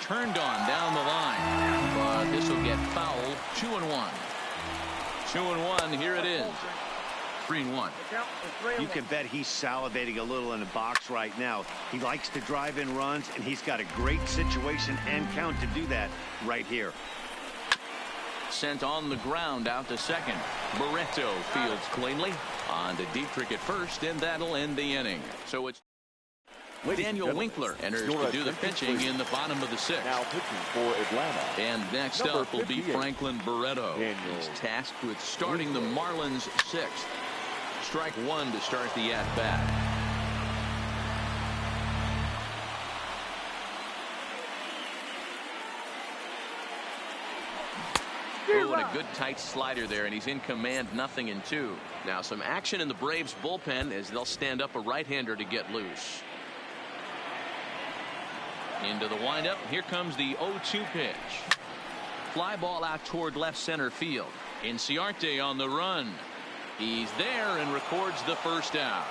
Turned on down the line, but this will get fouled. 2-1. 2-1. Here it is. 3-1. You can bet he's salivating a little in the box right now. He likes to drive in runs, and he's got a great situation and count to do that right here. sent on the ground out to second. Barreto fields cleanly. On to Dietrich at first, and that'll end the inning. So it's Daniel Winkler enters to do the pitching in the bottom of the sixth. Now pitching for Atlanta. And next up will be Franklin Barreto. He's tasked with starting the Marlins sixth. Strike one to start the at-bat. Oh, and a good tight slider there, and he's in command, 0-2. Now some action in the Braves bullpen as they'll stand up a right-hander to get loose. Into the windup. Here comes the 0-2 pitch. Fly ball out toward left center field. Inciarte on the run. He's there and records the first out.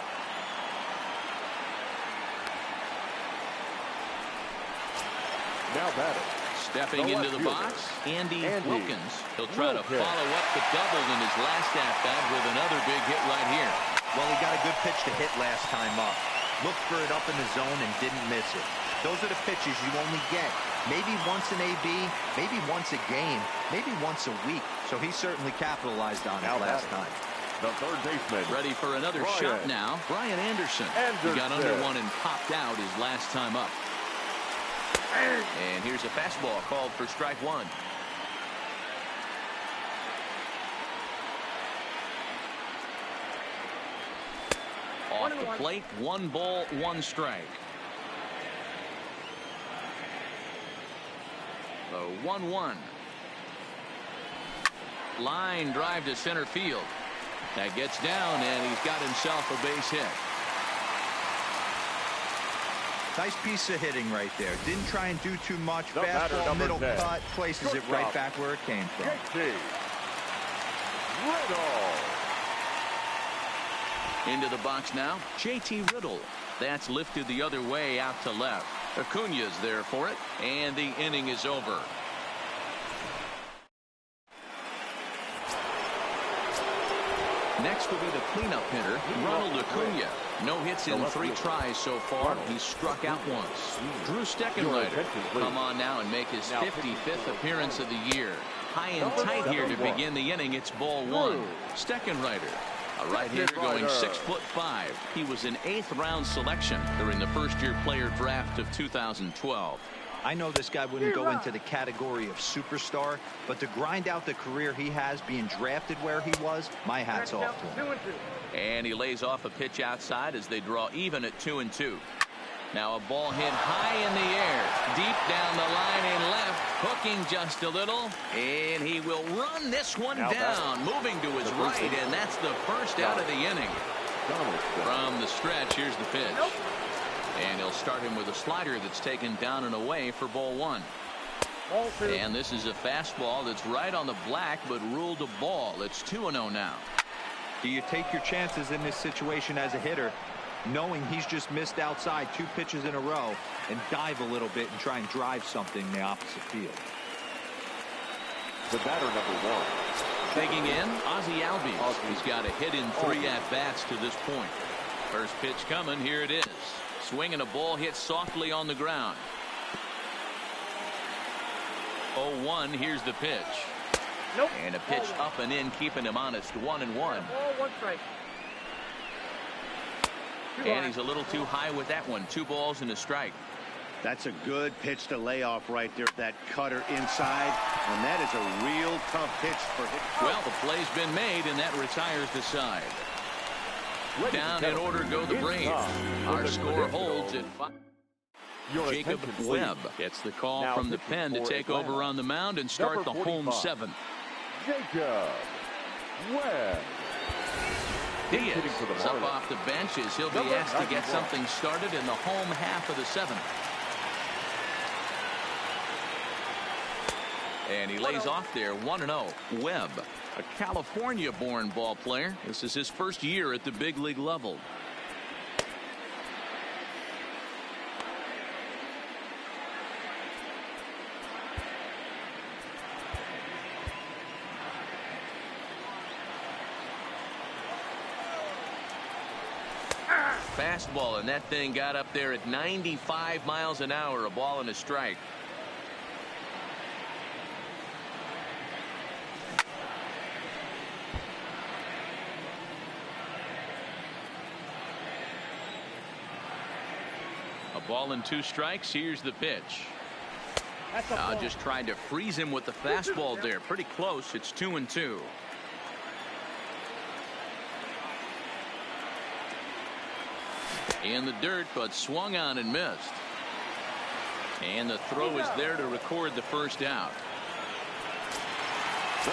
Now batting. Stepping into the box, Andy Wilkins. He'll try to follow up the double in his last at-bat with another big hit right here. Well, he got a good pitch to hit last time up. Looked for it up in the zone and didn't miss it. Those are the pitches you only get. Maybe once an AB, maybe once a game, maybe once a week. So he certainly capitalized on it last time. The third baseman. Ready for another shot now. Brian Anderson. He got under one and popped out his last time up. And here's a fastball called for strike one. Off the plate, 1 ball, 1 strike. The 1-1. Line drive to center field. That gets down, and he's got himself a base hit. Nice piece of hitting right there. Didn't try and do too much. Fastball, middle cut, places it right back where it came from. Into the box now, JT Riddle. That's lifted the other way out to left. Acuna's there for it, and the inning is over. Next will be the cleanup hitter, Ronald Acuna. No hits in 3 tries so far. He's struck out once. Drew Steckenrider come on now and make his 55th appearance of the year. High and tight here to begin the inning. It's ball 1. Steckenrider, a right-hander going 6'5". He was an 8th round selection during the first-year player draft of 2012. I know this guy wouldn't go into the category of superstar, but to grind out the career he has being drafted where he was, my hat's off to him. And he lays off a pitch outside as they draw even at 2-2. Now a ball hit high in the air, deep down the line and left, hooking just a little, and he will run this one down, moving to his right, and that's the first out of the inning. From the stretch, here's the pitch. And he'll start him with a slider that's taken down and away for ball 1. And this is a fastball that's right on the black, but ruled a ball. It's 2-0 now. Do you take your chances in this situation as a hitter, knowing he's just missed outside 2 pitches in a row, and dive a little bit and try and drive something in the opposite field? The batter, number 1. Digging in, Ozzie Albies. He's got a hit in 3 at-bats to this point. First pitch coming. Here it is. Swing and a ball hit softly on the ground. 0-1. Here's the pitch. Nope. And a pitch up and in, keeping him honest. 1-1. Ball, 1 strike. And he's a little too high with that one. 2 balls and a strike. That's a good pitch to lay off right there. That cutter inside. And that is a real tough pitch for him. Well, the play's been made, and that retires the side. Down in order go the Braves. Our score holds at 5. Jacob Webb gets the call from the pen to take over on the mound and start the home 7th. Jacob Webb. Diaz is up off the bench as he'll be asked to get something started in the home half of the 7th. And he lays off there, 1-0. Webb, a California-born ball player. This is his first year at the big league level. Fastball, and that thing got up there at 95 miles an hour, a ball and a strike. A ball and 2 strikes. Here's the pitch. Just trying to freeze him with the fastball there. Pretty close. It's 2-2. In the dirt, but swung on and missed. And the throw is there to record the first out.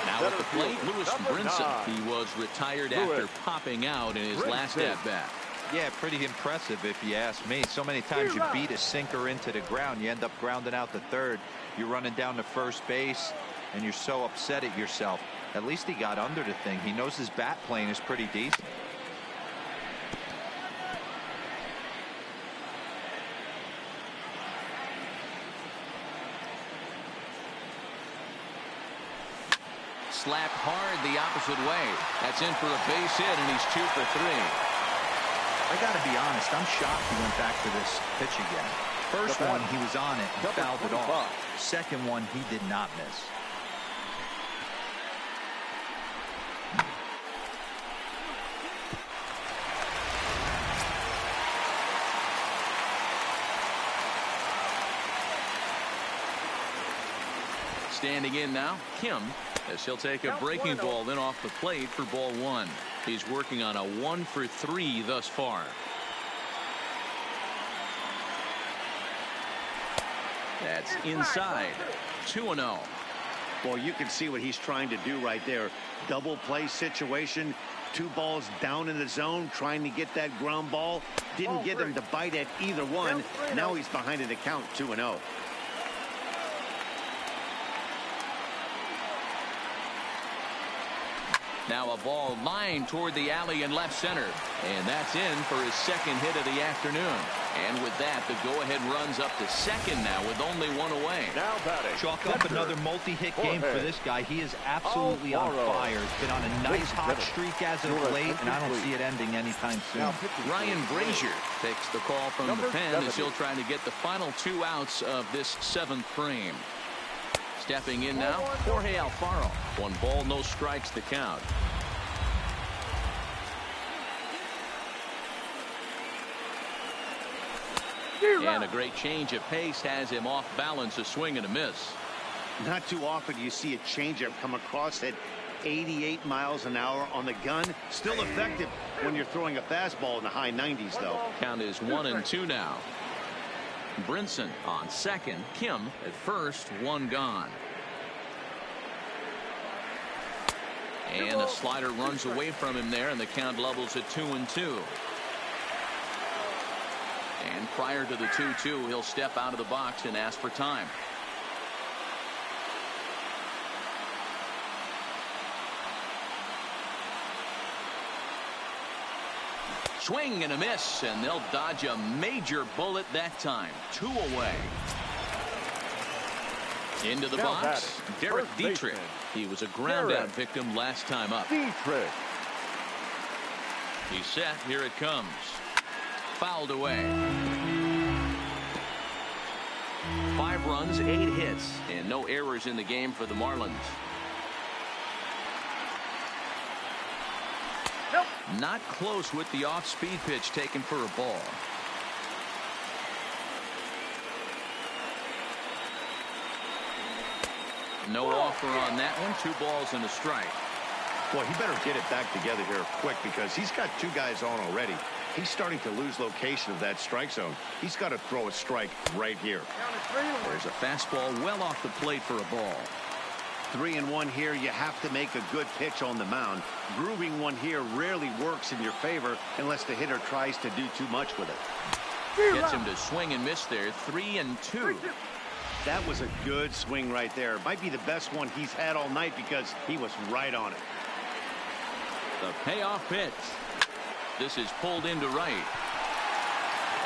Now at the plate, Lewis Brinson. He was retired after popping out in his last at-bat. Yeah, pretty impressive if you ask me. So many times you beat a sinker into the ground, you end up grounding out the third. You're running down to first base, and you're so upset at yourself. At least he got under the thing. He knows his bat plane is pretty decent. Slapped hard the opposite way. That's in for a base hit, and he's 2 for 3. I got to be honest, I'm shocked he went back to this pitch again. First one, he was on it and fouled it off. Second one, he did not miss. Standing in now, Kim, as he'll take a breaking ball then off the plate for ball 1. He's working on a 1 for 3 thus far. That's inside. 2-0. Well, you can see what he's trying to do right there. Double play situation. 2 balls down in the zone, trying to get that ground ball. Didn't get him to bite at either one. Now he's behind in the count, 2-0. Now a ball lined toward the alley in left center. And that's in for his second hit of the afternoon. And with that, the go-ahead runs up to second now with only 1 away. Now batting. Chalk up another multi-hit game for this guy. He is absolutely on fire. He's been on a nice hot streak as of late, and I don't see it ending anytime soon. Ryan Brazier takes the call from the pen as he'll try to get the final 2 outs of this 7th frame. Stepping in now, Jorge Alfaro. 1 ball, no strikes to count. And a great change of pace has him off balance, a swing and a miss. Not too often you see a changeup come across at 88 miles an hour on the gun. Still effective when you're throwing a fastball in the high 90s, though. Count is 1-2 now. Brinson on second. Kim at first. 1 gone. And a slider runs away from him there, and the count levels at 2-2. And prior to the 2-2, he'll step out of the box and ask for time. Swing and a miss, and they'll dodge a major bullet that time. 2 away. Into the box, Derek Dietrich. He was a ground-out victim last time up. Dietrich. He's set. Here it comes. Fouled away. 5 runs, 8 hits, and no errors in the game for the Marlins. Nope. Not close with the off-speed pitch taken for a ball. No offer on that one. 2 balls and a strike. Boy, he better get it back together here quick because he's got 2 guys on already. He's starting to lose location of that strike zone. He's got to throw a strike right here. There's a fastball well off the plate for a ball. 3-1 here. You have to make a good pitch on the mound. Grooving one here rarely works in your favor unless the hitter tries to do too much with it. Gets him to swing and miss there. 3-2. That was a good swing right there. Might be the best one he's had all night because he was right on it. The payoff pitch. This is pulled into right.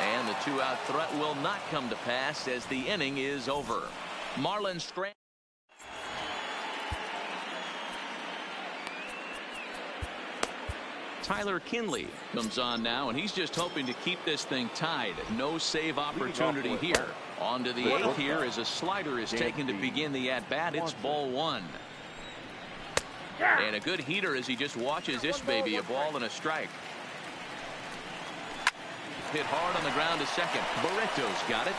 And the 2-out threat will not come to pass as the inning is over. Marlins strand. Tyler Kinley comes on now, and he's just hoping to keep this thing tied. No save opportunity here. On to the 8th here as a slider is taken to begin the at-bat. It's ball 1. And a good heater as he just watches this baby, a ball and a strike. hit hard on the ground to second. Barreto's got it.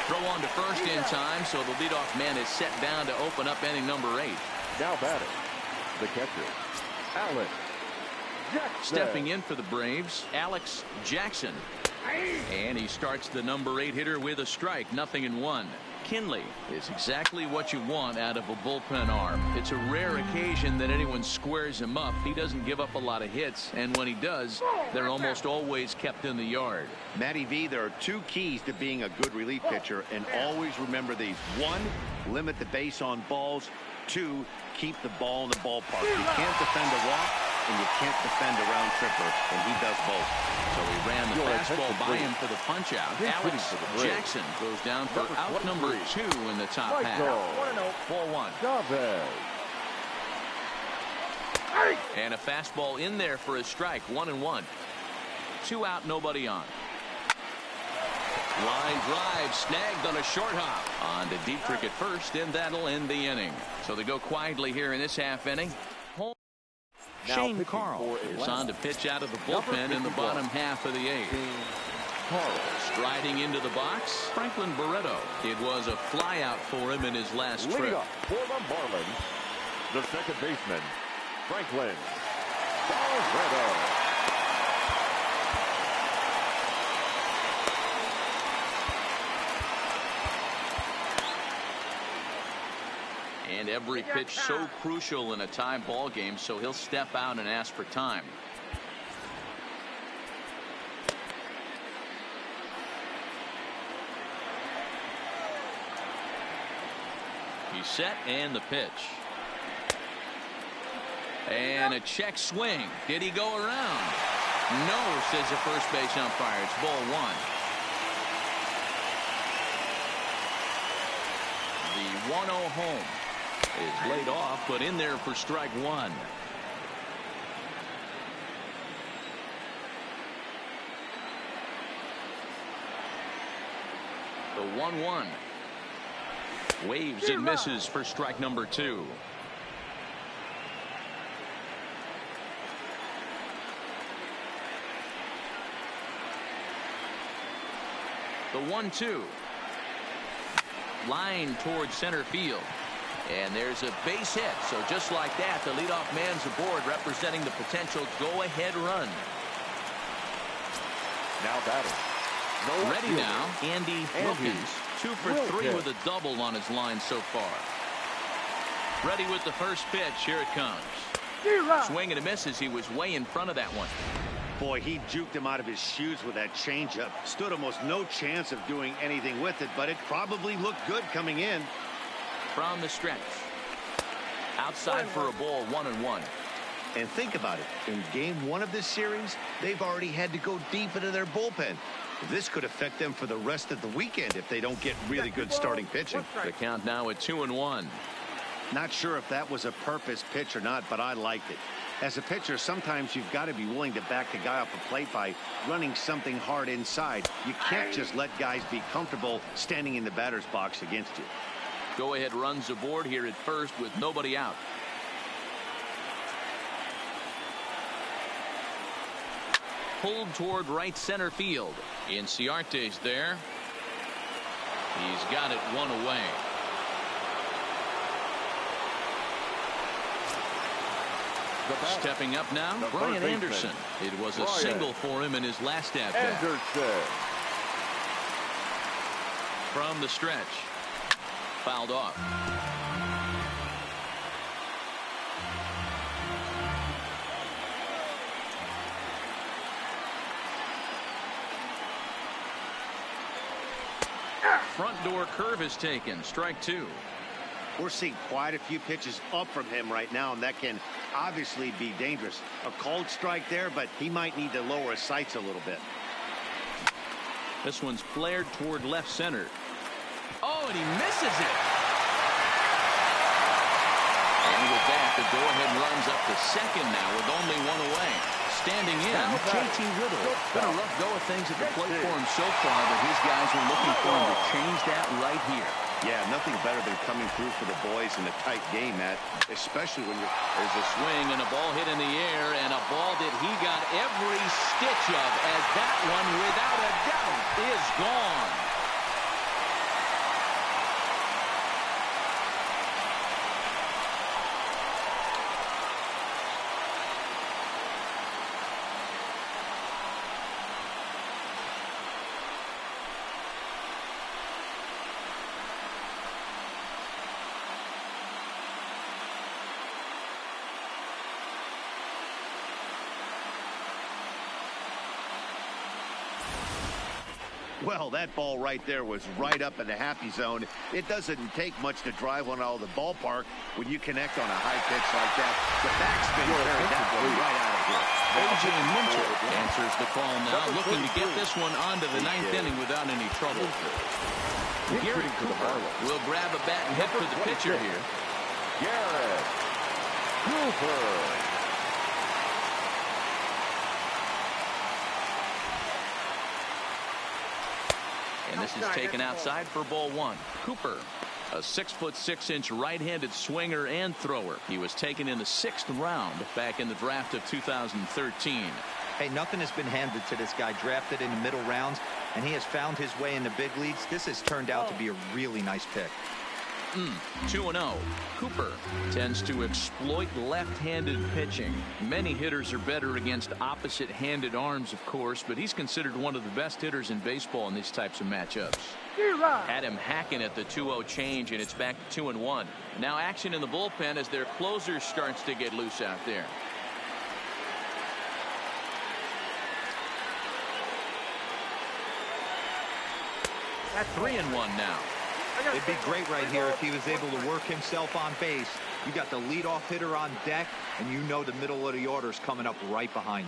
Throw on to first in time, so the leadoff man is set down to open up inning number 8. Now batting, the catcher, Alex Jackson. Stepping in for the Braves, Alex Jackson. And he starts the number 8 hitter with a strike, 0-1. Kinley is exactly what you want out of a bullpen arm. It's a rare occasion that anyone squares him up. He doesn't give up a lot of hits, and when he does, they're almost always kept in the yard. Matty V, there are 2 keys to being a good relief pitcher, and always remember these. 1, limit the base on balls. 2, keep the ball in the ballpark. You can't defend a walk, and you can't defend a round tripper, and he does both. So he ran the fastball by him for the punch out. Alex Jackson goes down for out number 2 in the top half. 4-1. And a fastball in there for a strike. 1-1. 2 out, nobody on. Line drive snagged on a short hop. On to Dietrich at first, and that'll end the inning. So they go quietly here in this half inning. Shane Carl is on to pitch out of the bullpen in the bottom half of the 8th. Striding into the box, Franklin Barreto. It was a flyout for him in his last trip. For the Marlins, the second baseman, Franklin Barreto. And every pitch so crucial in a tie ball game, so he'll step out and ask for time. He's set, and the pitch. And a check swing. Did he go around? No, says the first base umpire. It's ball 1. The 1-0 home is laid off, but in there for strike 1. The 1-1 waves and misses for strike number 2. The 1-2 line towards center field. And there's a base hit. So just like that, the leadoff man's aboard, representing the potential go-ahead run. Now batting. Ready now, Andy Wilkins. 2 for 3 with a double on his line so far. Ready with the first pitch. Here it comes. Swing and a miss as he was way in front of that one. Boy, he juked him out of his shoes with that changeup. Stood almost no chance of doing anything with it, but it probably looked good coming in. From the stretch. Outside for a ball, 1-1. And think about it. In game 1 of this series, they've already had to go deep into their bullpen. This could affect them for the rest of the weekend if they don't get really good starting pitching. The count now at 2-1. Not sure if that was a purpose pitch or not, but I liked it. As a pitcher, sometimes you've got to be willing to back the guy off the plate by running something hard inside. You can't just let guys be comfortable standing in the batter's box against you. Go-ahead runs aboard here at first with nobody out. Pulled toward right center field. Inciarte's there. He's got it 1 away. Stepping up now, Brian Anderson. It was a single for him in his last at-bat. From the stretch. Fouled off. Front door curve is taken. Strike 2. We're seeing quite a few pitches up from him right now, and that can obviously be dangerous. A called strike there, but he might need to lower his sights a little bit. This one's flared toward left center. Oh, and he misses it. And with that, the go-ahead runs up to second now with only 1 away. Standing in, JT Riddle. Been a rough go of things at the plate for him so far, but his guys are looking for him to change that right here. Yeah, nothing better than coming through for the boys in a tight game, Matt, especially when you're... There's a swing and a ball hit in the air, and a ball that he got every stitch of, as that one, without a gone. Well, that ball right there was right up in the happy zone. It doesn't take much to drive one out of the ballpark when you connect on a high pitch like that. The backspin carried that one right out of here. A.J. Minter answers the call now, looking to get this one onto the ninth inning without any trouble. Gary Cooper will grab a bat and hit for the pitcher here. Garrett Cooper. And this is taken outside for ball one. Cooper, a 6'6" right-handed swinger and thrower. He was taken in the 6th round back in the draft of 2013. Hey, nothing has been handed to this guy. Drafted in the middle rounds, and he has found his way in the big leagues. This has turned out to be a really nice pick. 2-0. Cooper tends to exploit left-handed pitching. Many hitters are better against opposite-handed arms, of course, but he's considered one of the best hitters in baseball in these types of matchups. Had him hacking at the 2-0 change, and it's back to 2-1. Now action in the bullpen as their closer starts to get loose out there. That's 3-1 now. It'd be great right here if he was able to work himself on base. You got the leadoff hitter on deck, and you know the middle of the order is coming up right behind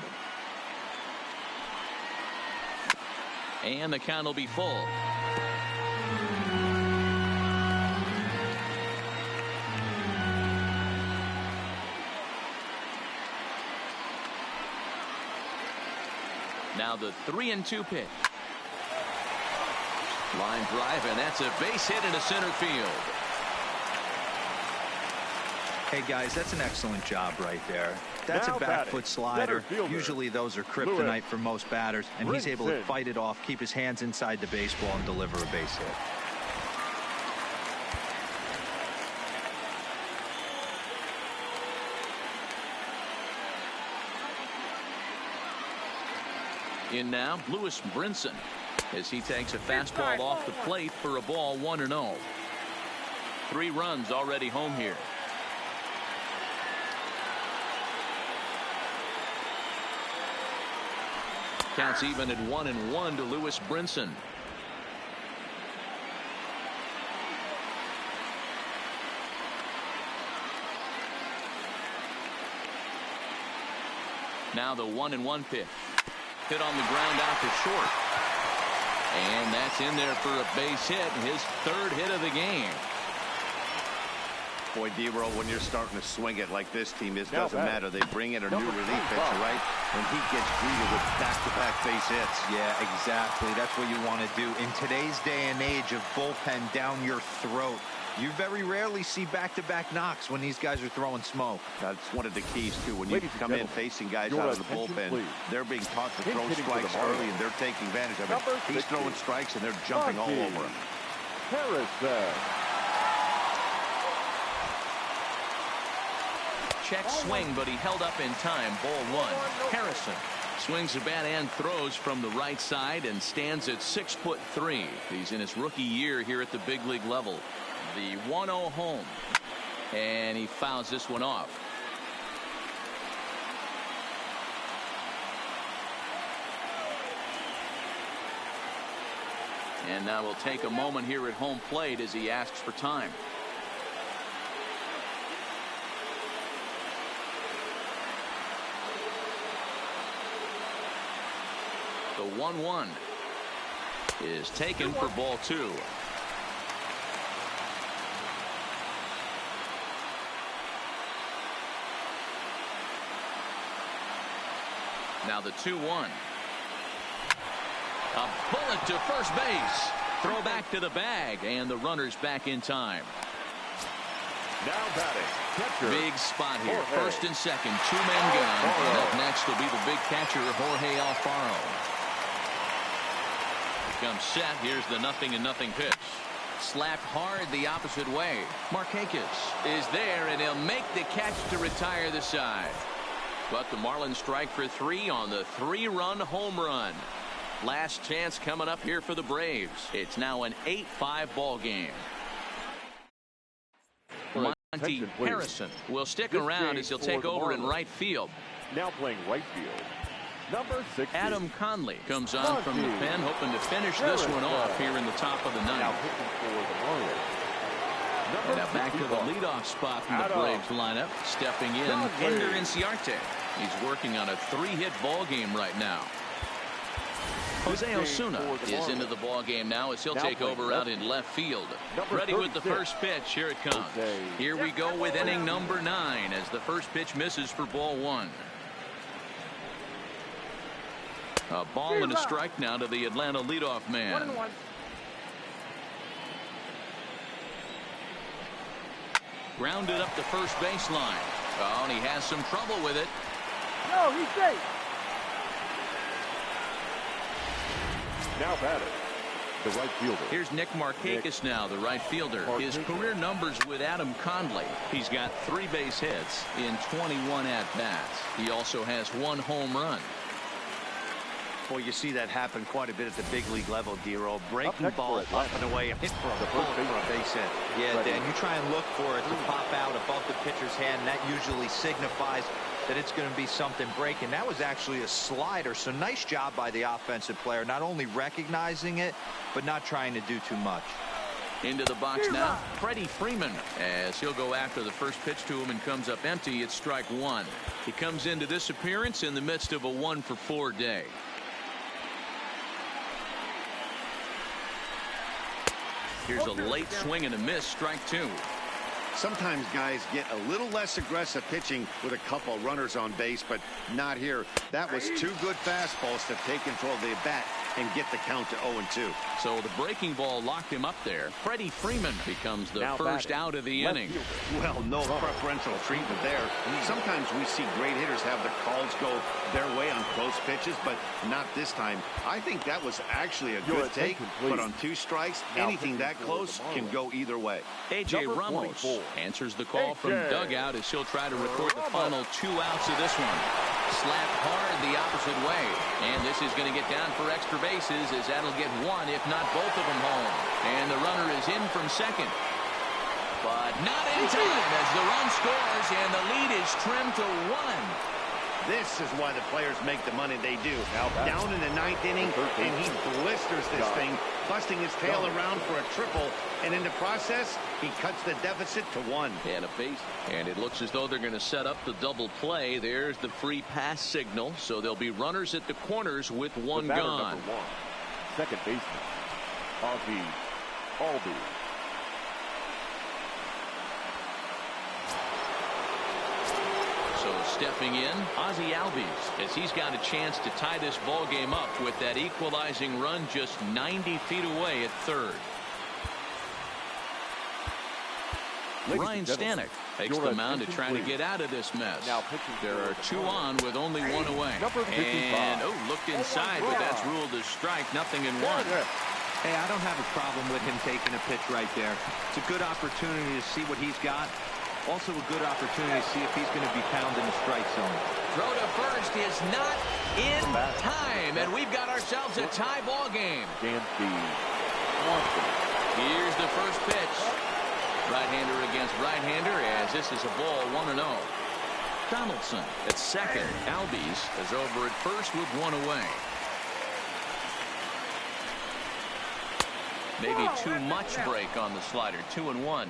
him. And the count will be full. Now the 3-2 pitch. Line drive, and that's a base hit into center field. Hey, guys, that's an excellent job right there. That's a back foot slider. Usually those are kryptonite for most batters, and he's able to fight it off, keep his hands inside the baseball, and deliver a base hit. In now, Lewis Brinson, as he takes a fastball off the plate for a ball, 1-0. 3 runs already home here. Counts even at 1-1 to Lewis Brinson. Now the 1-1 pitch. Hit on the ground out to short. And that's in there for a base hit, his 3rd hit of the game. Boy, D-Roll, when you're starting to swing it like this team is, doesn't matter. They bring in a new relief pitcher, right? And he gets greeted with back-to-back base hits. Yeah, exactly. That's what you want to do. In today's day and age of bullpen down your throat, you very rarely see back-to-back knocks when these guys are throwing smoke. That's one of the keys, too. When you come in facing guys out of the bullpen, they're being taught to throw strikes early, and they're taking advantage of it. He's throwing strikes, and they're jumping all over him. Harrison. Check swing, but he held up in time. Ball 1. Harrison swings the bat and throws from the right side and stands at 6'3". He's in his rookie year here at the big league level. The 1-0 home, and he fouls this one off. And now we'll take a moment here at home plate as he asks for time. The 1-1 is taken for ball 2. Now the 2-1. A bullet to first base. Throw back to the bag, and the runner's back in time. Now batting, catcher. Big spot here. Jorge. First and second, 2-men gone. And up next will be the big catcher, Jorge Alfaro. comes set. Here's the 0-0 pitch. Slapped hard the opposite way. Markakis is there, and he'll make the catch to retire the side. But the Marlins strike for 3 on the 3-run home run. Last chance coming up here for the Braves. It's now an 8-5 ball game. Monty Harrison will stick around as he'll take over in right field. Now playing right field, number 6. Adam Conley comes on from the pen, hoping to finish this one off here in the top of the Now ninth. pitching for the Marlins, And number now back to the 55. leadoff spot in the Braves lineup. Stepping in, Ender Inciarte. He's working on a 3-hit ball game right now. Jose Osuna is into the ball game now as he'll take over out in left field. Ready with the first pitch. Here it comes. Here we go with inning number 9 as the first pitch misses for ball 1. A ball and a strike now to the Atlanta leadoff man. 1-1. Grounded up the first baseline. Oh, and he has some trouble with it. No, he's safe. Now batting, the right fielder. Here's Nick Markakis now, the right fielder. His career numbers with Adam Conley. He's got 3 base hits in 21 at-bats. He also has 1 home run. Boy, you see that happen quite a bit at the big league level, Dero. Breaking next ball for up and away, hit for a ball for a base hit. Yeah, Dan, you try and look for it to pop out above the pitcher's hand. And that usually signifies that it's going to be something breaking. That was actually a slider, so nice job by the offensive player, not only recognizing it, but not trying to do too much. Into the box now, Freddie Freeman, as he'll go after the first pitch to him and comes up empty. It's strike 1. He comes into this appearance in the midst of a 1-for-4 day. Here's a late swing and a miss, strike 2. Sometimes guys get a little less aggressive pitching with a couple runners on base, but not here. That was 2 good fastballs to take control of the bat and get the count to 0-2. So the breaking ball locked him up there. Freddie Freeman becomes the first out of the inning. Well, no preferential treatment there. Sometimes we see great hitters have the calls go their way on close pitches, but not this time. I think that was actually a good take, but on 2 strikes, anything that close can go either way. A.J. Ramos answers the call from dugout as he'll try to record the final 2 outs of this one. Slapped hard the opposite way, and this is going to get down for extra bases as that'll get 1, if not both of them, home. And the runner is in from second, but not in time as the run scores and the lead is trimmed to 1. This is why the players make the money they do. Down in the 9th inning, and he blisters this thing, busting his tail around for a triple, and in the process, he cuts the deficit to 1. And a base, and it looks as though they're going to set up the double play. There's the free pass signal, so there'll be runners at the corners with 1 gone. Number 1, second baseman, Albi. So stepping in, Ozzie Albies, as he's got a chance to tie this ball game up with that equalizing run just 90 feet away at third. Ryan Stanek takes the mound to try to get out of this mess. There are 2 on with only 1 away. And, looked inside, but that's ruled as strike, 0-1. Hey, I don't have a problem with him taking a pitch right there. It's a good opportunity to see what he's got. Also a good opportunity to see if he's going to be pounding the strike zone. Throw to first is not in time, and we've got ourselves a tie ball game. Here's Here's the first pitch. Right-hander against right-hander as this is a ball 1-0. Donaldson at second. Albies is over at first with 1 away. Maybe too much break on the slider. 2-1.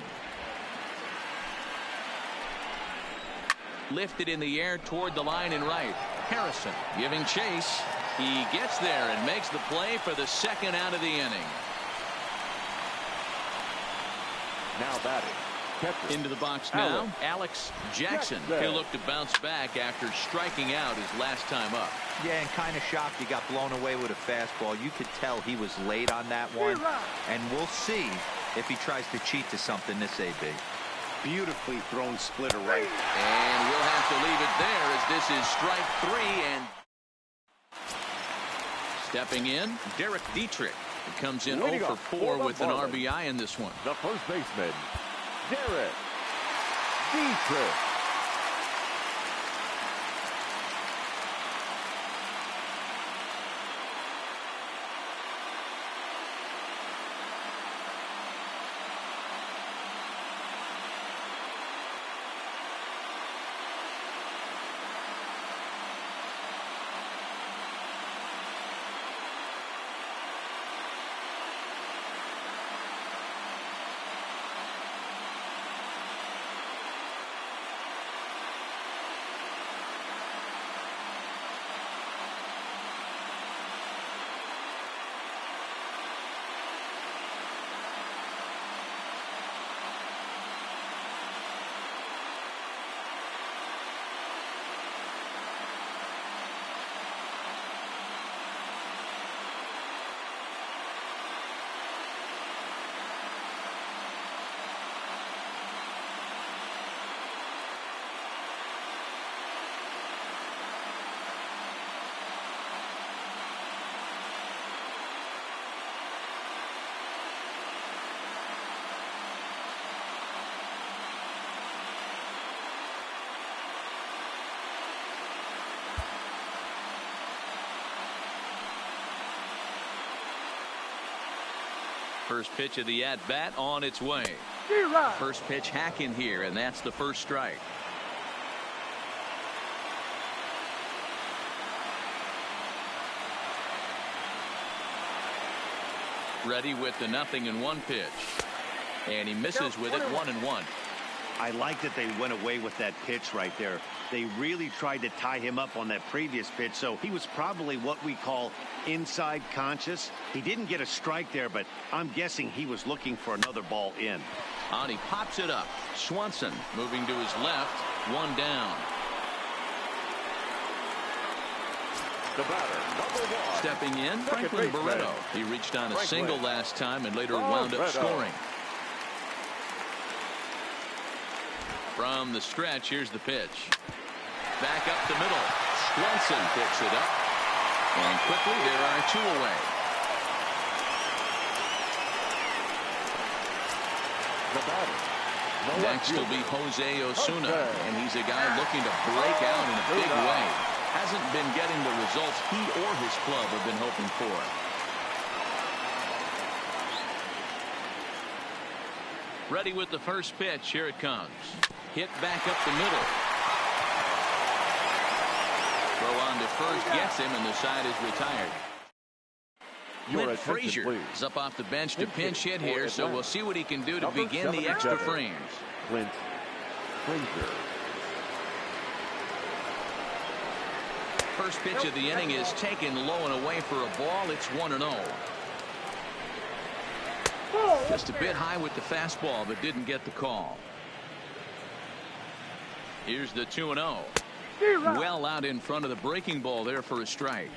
Lifted in the air toward the line and right. Harrison giving chase. He gets there and makes the play for the 2nd out of the inning. now batting. Catcher. Into the box now, Alex Jackson. He'll look to bounce back after striking out his last time up. Yeah, and kind of shocked he got blown away with a fastball. You could tell he was late on that one. And we'll see if he tries to cheat to something this AB. Beautifully thrown splitter right. And we'll have to leave it there as this is strike 3. And Stepping in, Derek Dietrich. He comes in 0 for 4 with an RBI in this one. The first baseman, Derek Dietrich. First pitch of the at-bat on its way. First pitch hack in here, and that's the first strike. Ready with the 0-1 pitch. And he misses with it 1-1. I like that they went away with that pitch right there. They really tried to tie him up on that previous pitch, so he was probably what we call inside conscious. He didn't get a strike there, but I'm guessing he was looking for another ball in. And he pops it up. Swanson moving to his left, 1 down. The batter, number 1. Stepping in, Franklin Barreto. He reached on a single last time and later wound up scoring. From the stretch, here's the pitch. Back up the middle. Swanson picks it up. And quickly, there are 2 away. The batter. Next will be Jose Osuna, and he's a guy looking to break out in a big way. Hasn't been getting the results he or his club have been hoping for. Ready with the first pitch. Here it comes. Hit back up the middle. Throw on to first gets him, and the side is retired. Clint Frazier is up off the bench to pinch hit here, so we'll see what he can do to begin the extra frames. Clint Frazier. First pitch of the inning is taken low and away for a ball. It's 1-0. Just a bit high with the fastball, but didn't get the call. Here's the 2-0. Well out in front of the breaking ball there for a strike.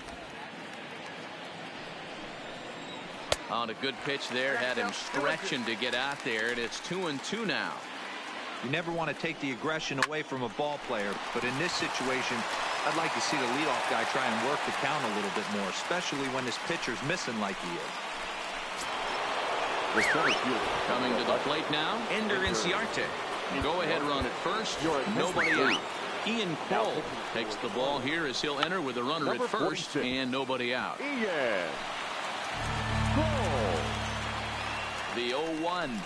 On a good pitch there, had him stretching to get out there, and it's 2-2 now. You never want to take the aggression away from a ball player, but in this situation, I'd like to see the leadoff guy try and work the count a little bit more, especially when his pitcher's missing like he is. Coming to the plate now, Ender Inciarte. Go ahead run at first, nobody out. Ian Kroll takes the ball here as he'll enter with a runner at first and nobody out. Ian Kroll. The 0-1.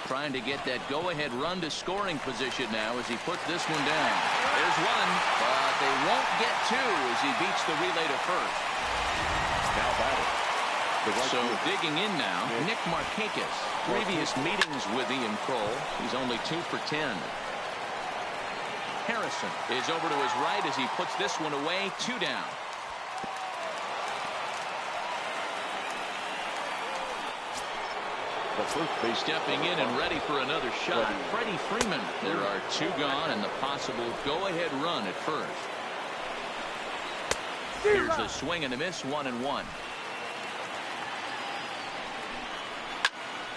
Trying to get that go-ahead run to scoring position now as he puts this one down. There's one, but they won't get 2 as he beats the relay to first. Now batting. So digging in now, Nick Markakis. Previous meetings with Ian Kroll, he's only 2 for 10. Harrison is over to his right as he puts this one away, 2 down. Stepping in and ready for another shot, Freddie Freeman. There are 2 gone and the possible go-ahead run at first. Here's a swing and a miss, 1-1.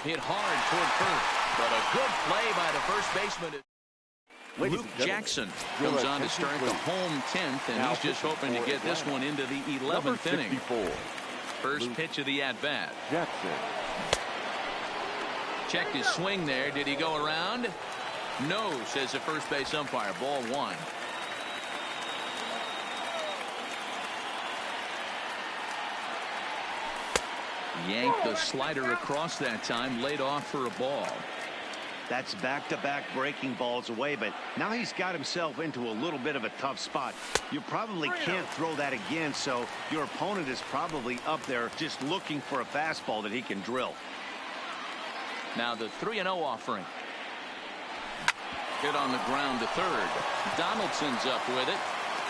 Hit hard toward first, but a good play by the first baseman. Luke Jackson comes on to start the home 10th, and he's just hoping to get this one into the 11th inning. First pitch of the at-bat. Jackson. Checked his swing there. Did he go around? No, says the first base umpire. Ball one. Yanked the slider across that time. Laid off for a ball. That's back-to-back breaking balls away, but now he's got himself into a little bit of a tough spot. You probably can't throw that again, so your opponent is probably up there just looking for a fastball that he can drill. Now the 3-0 offering. Hit on the ground to third. Donaldson's up with it.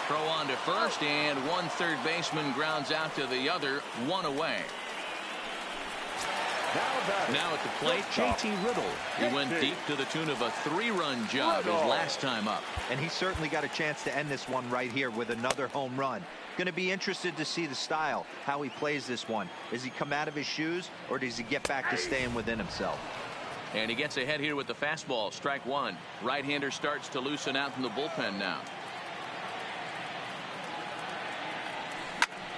Throw on to first, and one third baseman grounds out to the other. One away. Now at the plate, JT Riddle. He went deep to the tune of a 3-run job his last time up. And he certainly got a chance to end this one right here with another home run. Going to be interested to see the style, how he plays this one. Does he come out of his shoes, or does he get back to staying within himself? And he gets ahead here with the fastball. Strike one. Right-hander starts to loosen out from the bullpen now.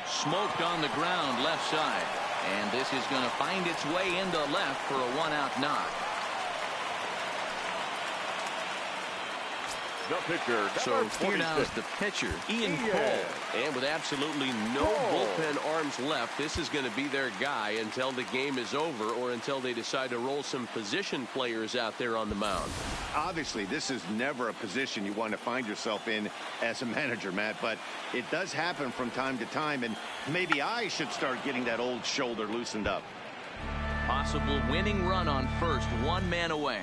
Smoked on the ground left side. And this is going to find its way into left for a one-out knock. The pitcher, So here now is the pitcher, Ian Cole. And with absolutely no bullpen arms left, this is going to be their guy until the game is over or until they decide to roll some position players out there on the mound. Obviously, this is never a position you want to find yourself in as a manager, Matt, but it does happen from time to time, and maybe I should start getting that old shoulder loosened up. Possible winning run on first, one man away.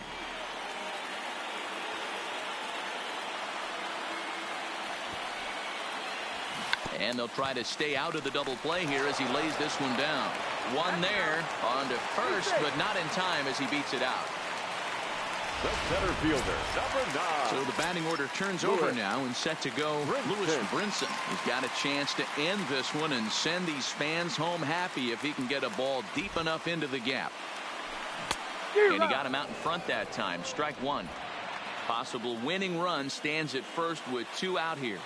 And they'll try to stay out of the double play here as he lays this one down. One there on to first, but not in time as he beats it out. The center fielder, number 9. So the batting order turns over now and set to go. Lewis Brinson. He's got a chance to end this one and send these fans home happy if he can get a ball deep enough into the gap. And he got him out in front that time. Strike one. Possible winning run stands at first with 2 out here.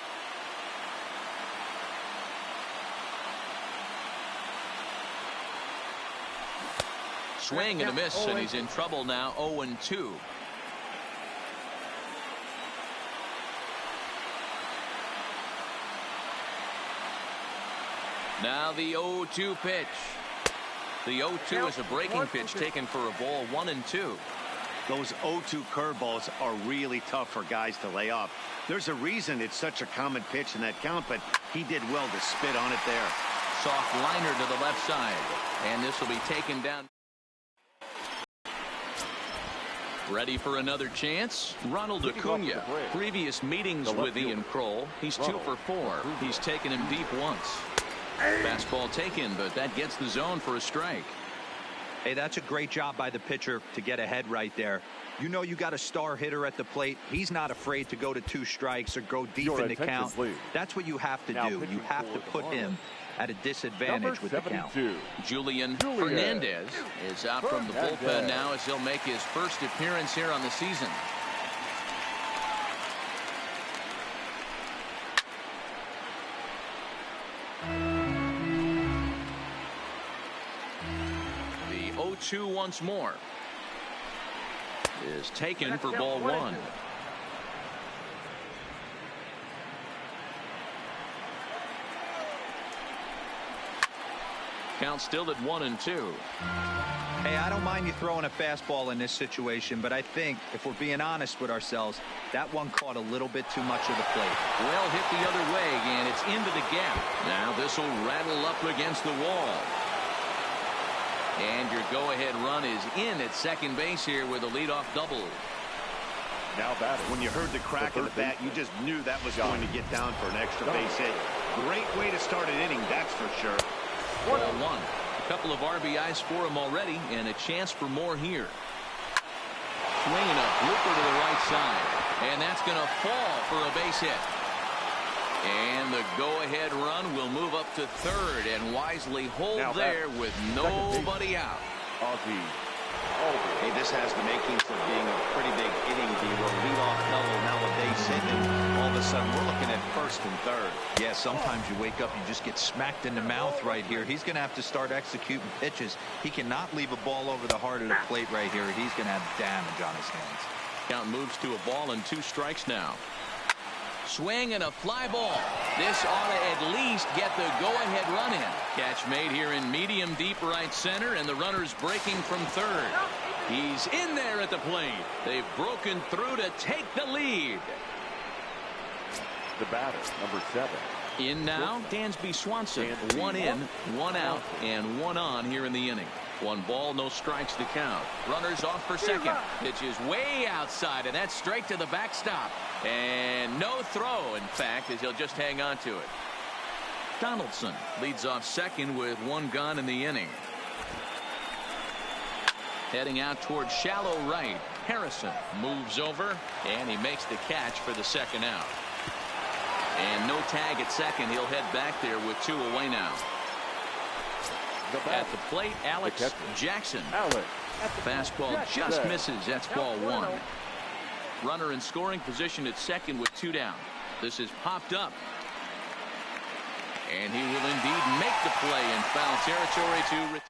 Swing and a miss, and he's in trouble now. 0-2. Now the 0-2 pitch. The 0-2 is a breaking pitch taken for a ball. 1-2. Those 0-2 curveballs are really tough for guys to lay off. There's a reason it's such a common pitch in that count, but he did well to spit on it there. Soft liner to the left side, and this will be taken down. Ready for another chance? Ronald Acuna. Previous meetings with Ian Kroll. He's 2 for 4. He's taken him deep once. Fastball taken, but that gets the zone for a strike. Hey, that's a great job by the pitcher to get ahead right there. You know you got a star hitter at the plate. He's not afraid to go to 2 strikes or go deep in the count. That's what you have to do. You have to put him at a disadvantage with the count. Julian Fernandez is out from the bullpen now as he'll make his first appearance here on the season. The 0-2 once more is taken for ball 1. Count still at 1-2. Hey, I don't mind you throwing a fastball in this situation, but I think if we're being honest with ourselves, that one caught a little bit too much of the plate. Well hit the other way, and it's into the gap. Now this will rattle up against the wall. And your go-ahead run is in at second base here with a leadoff double. Now batting. When you heard the crack of the bat, you just knew that was going to get down for an extra base hit. Great way to start an inning, that's for sure. Ball 1. A couple of RBIs for him already, and a chance for more here. Swinging a blooper to the right side, and that's going to fall for a base hit. And the go-ahead run will move up to third and wisely hold there with nobody out. Hey, this has the makings of being a pretty big inning deal. Leadoff double, now a base hit, and all of a sudden we're looking at first and third. Yeah, sometimes you wake up, you just get smacked in the mouth right here. He's going to have to start executing pitches. He cannot leave a ball over the heart of the plate right here. He's going to have damage on his hands. Count moves to a ball and 2 strikes now. Swing and a fly ball. This ought to at least get the go-ahead run in. Catch made here in medium deep right center, and the runner's breaking from third. He's in there at the plate. They've broken through to take the lead. The batter, number 7. In now, Dansby Swanson. 1 in, 1 out, and 1 on here in the inning. 1 ball, no strikes to count. Runners off for second. Pitch is way outside, and that's straight to the backstop. And no throw, in fact, as he'll just hang on to it. Donaldson leads off second with 1 gone in the inning. Heading out towards shallow right. Harrison moves over, and he makes the catch for the second out. And no tag at second. He'll head back there with 2 away now. At the plate, Alex Jackson. Fastball just misses. That's ball 1. Runner in scoring position at second with 2 down. This is popped up. And he will indeed make the play in foul territory to return.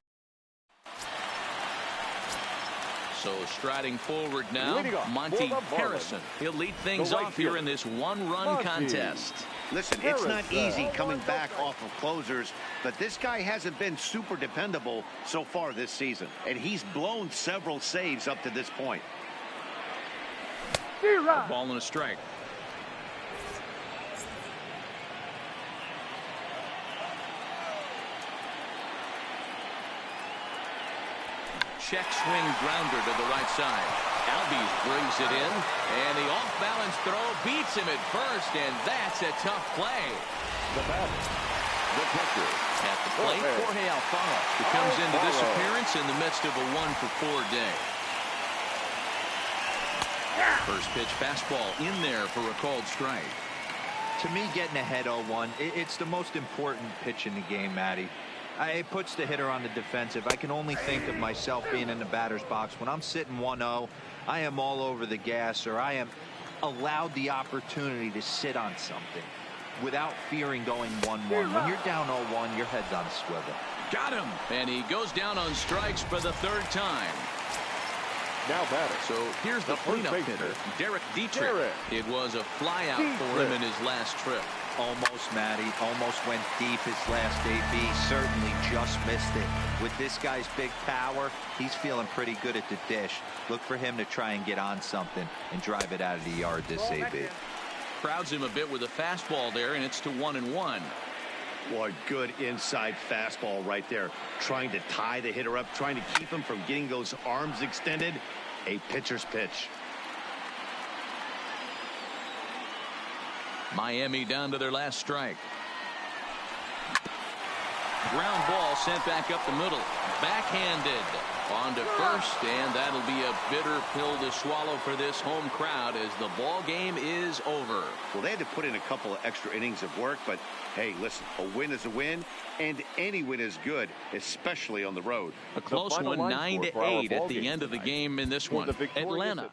So striding forward now, Monty Harrison. He'll lead things off here in this 1-run contest. Listen, it's not easy coming back off of closers, but this guy hasn't been super dependable so far this season, and he's blown several saves up to this point. A ball and a strike. Check swing grounder to the right side. Albies brings it in, and the off-balance throw beats him at first, and that's a tough play. The batter, the catcher. At the plate, Jorge Alfaro, who comes into this appearance in the midst of a 1-for-4 day. First pitch fastball in there for a called strike. To me, getting ahead 0-1, it's the most important pitch in the game, Matty. It puts the hitter on the defensive. I can only think of myself being in the batter's box. When I'm sitting 1-0, I am all over the gas, or I am allowed the opportunity to sit on something without fearing going 1-1. When you're down 0-1, your head's on a swivel. Got him. And he goes down on strikes for the 3rd time. Now batter. So here's the cleanup hitter, Derek Dietrich. It was a fly out for him in his last trip. Almost, Matty. Almost went deep his last AB. Certainly just missed it. With this guy's big power, he's feeling pretty good at the dish. Look for him to try and get on something and drive it out of the yard this AB. Crowds him a bit with a fastball there, and it's to 1-1. Boy, good inside fastball right there. Trying to tie the hitter up, trying to keep him from getting those arms extended. A pitcher's pitch. Miami down to their last strike. Ground ball sent back up the middle. Backhanded on to first, and that'll be a bitter pill to swallow for this home crowd as the ball game is over. Well, they had to put in a couple of extra innings of work, but hey, listen, a win is a win, and any win is good, especially on the road. A close one, 9-8 at the end of the game in this one. Atlanta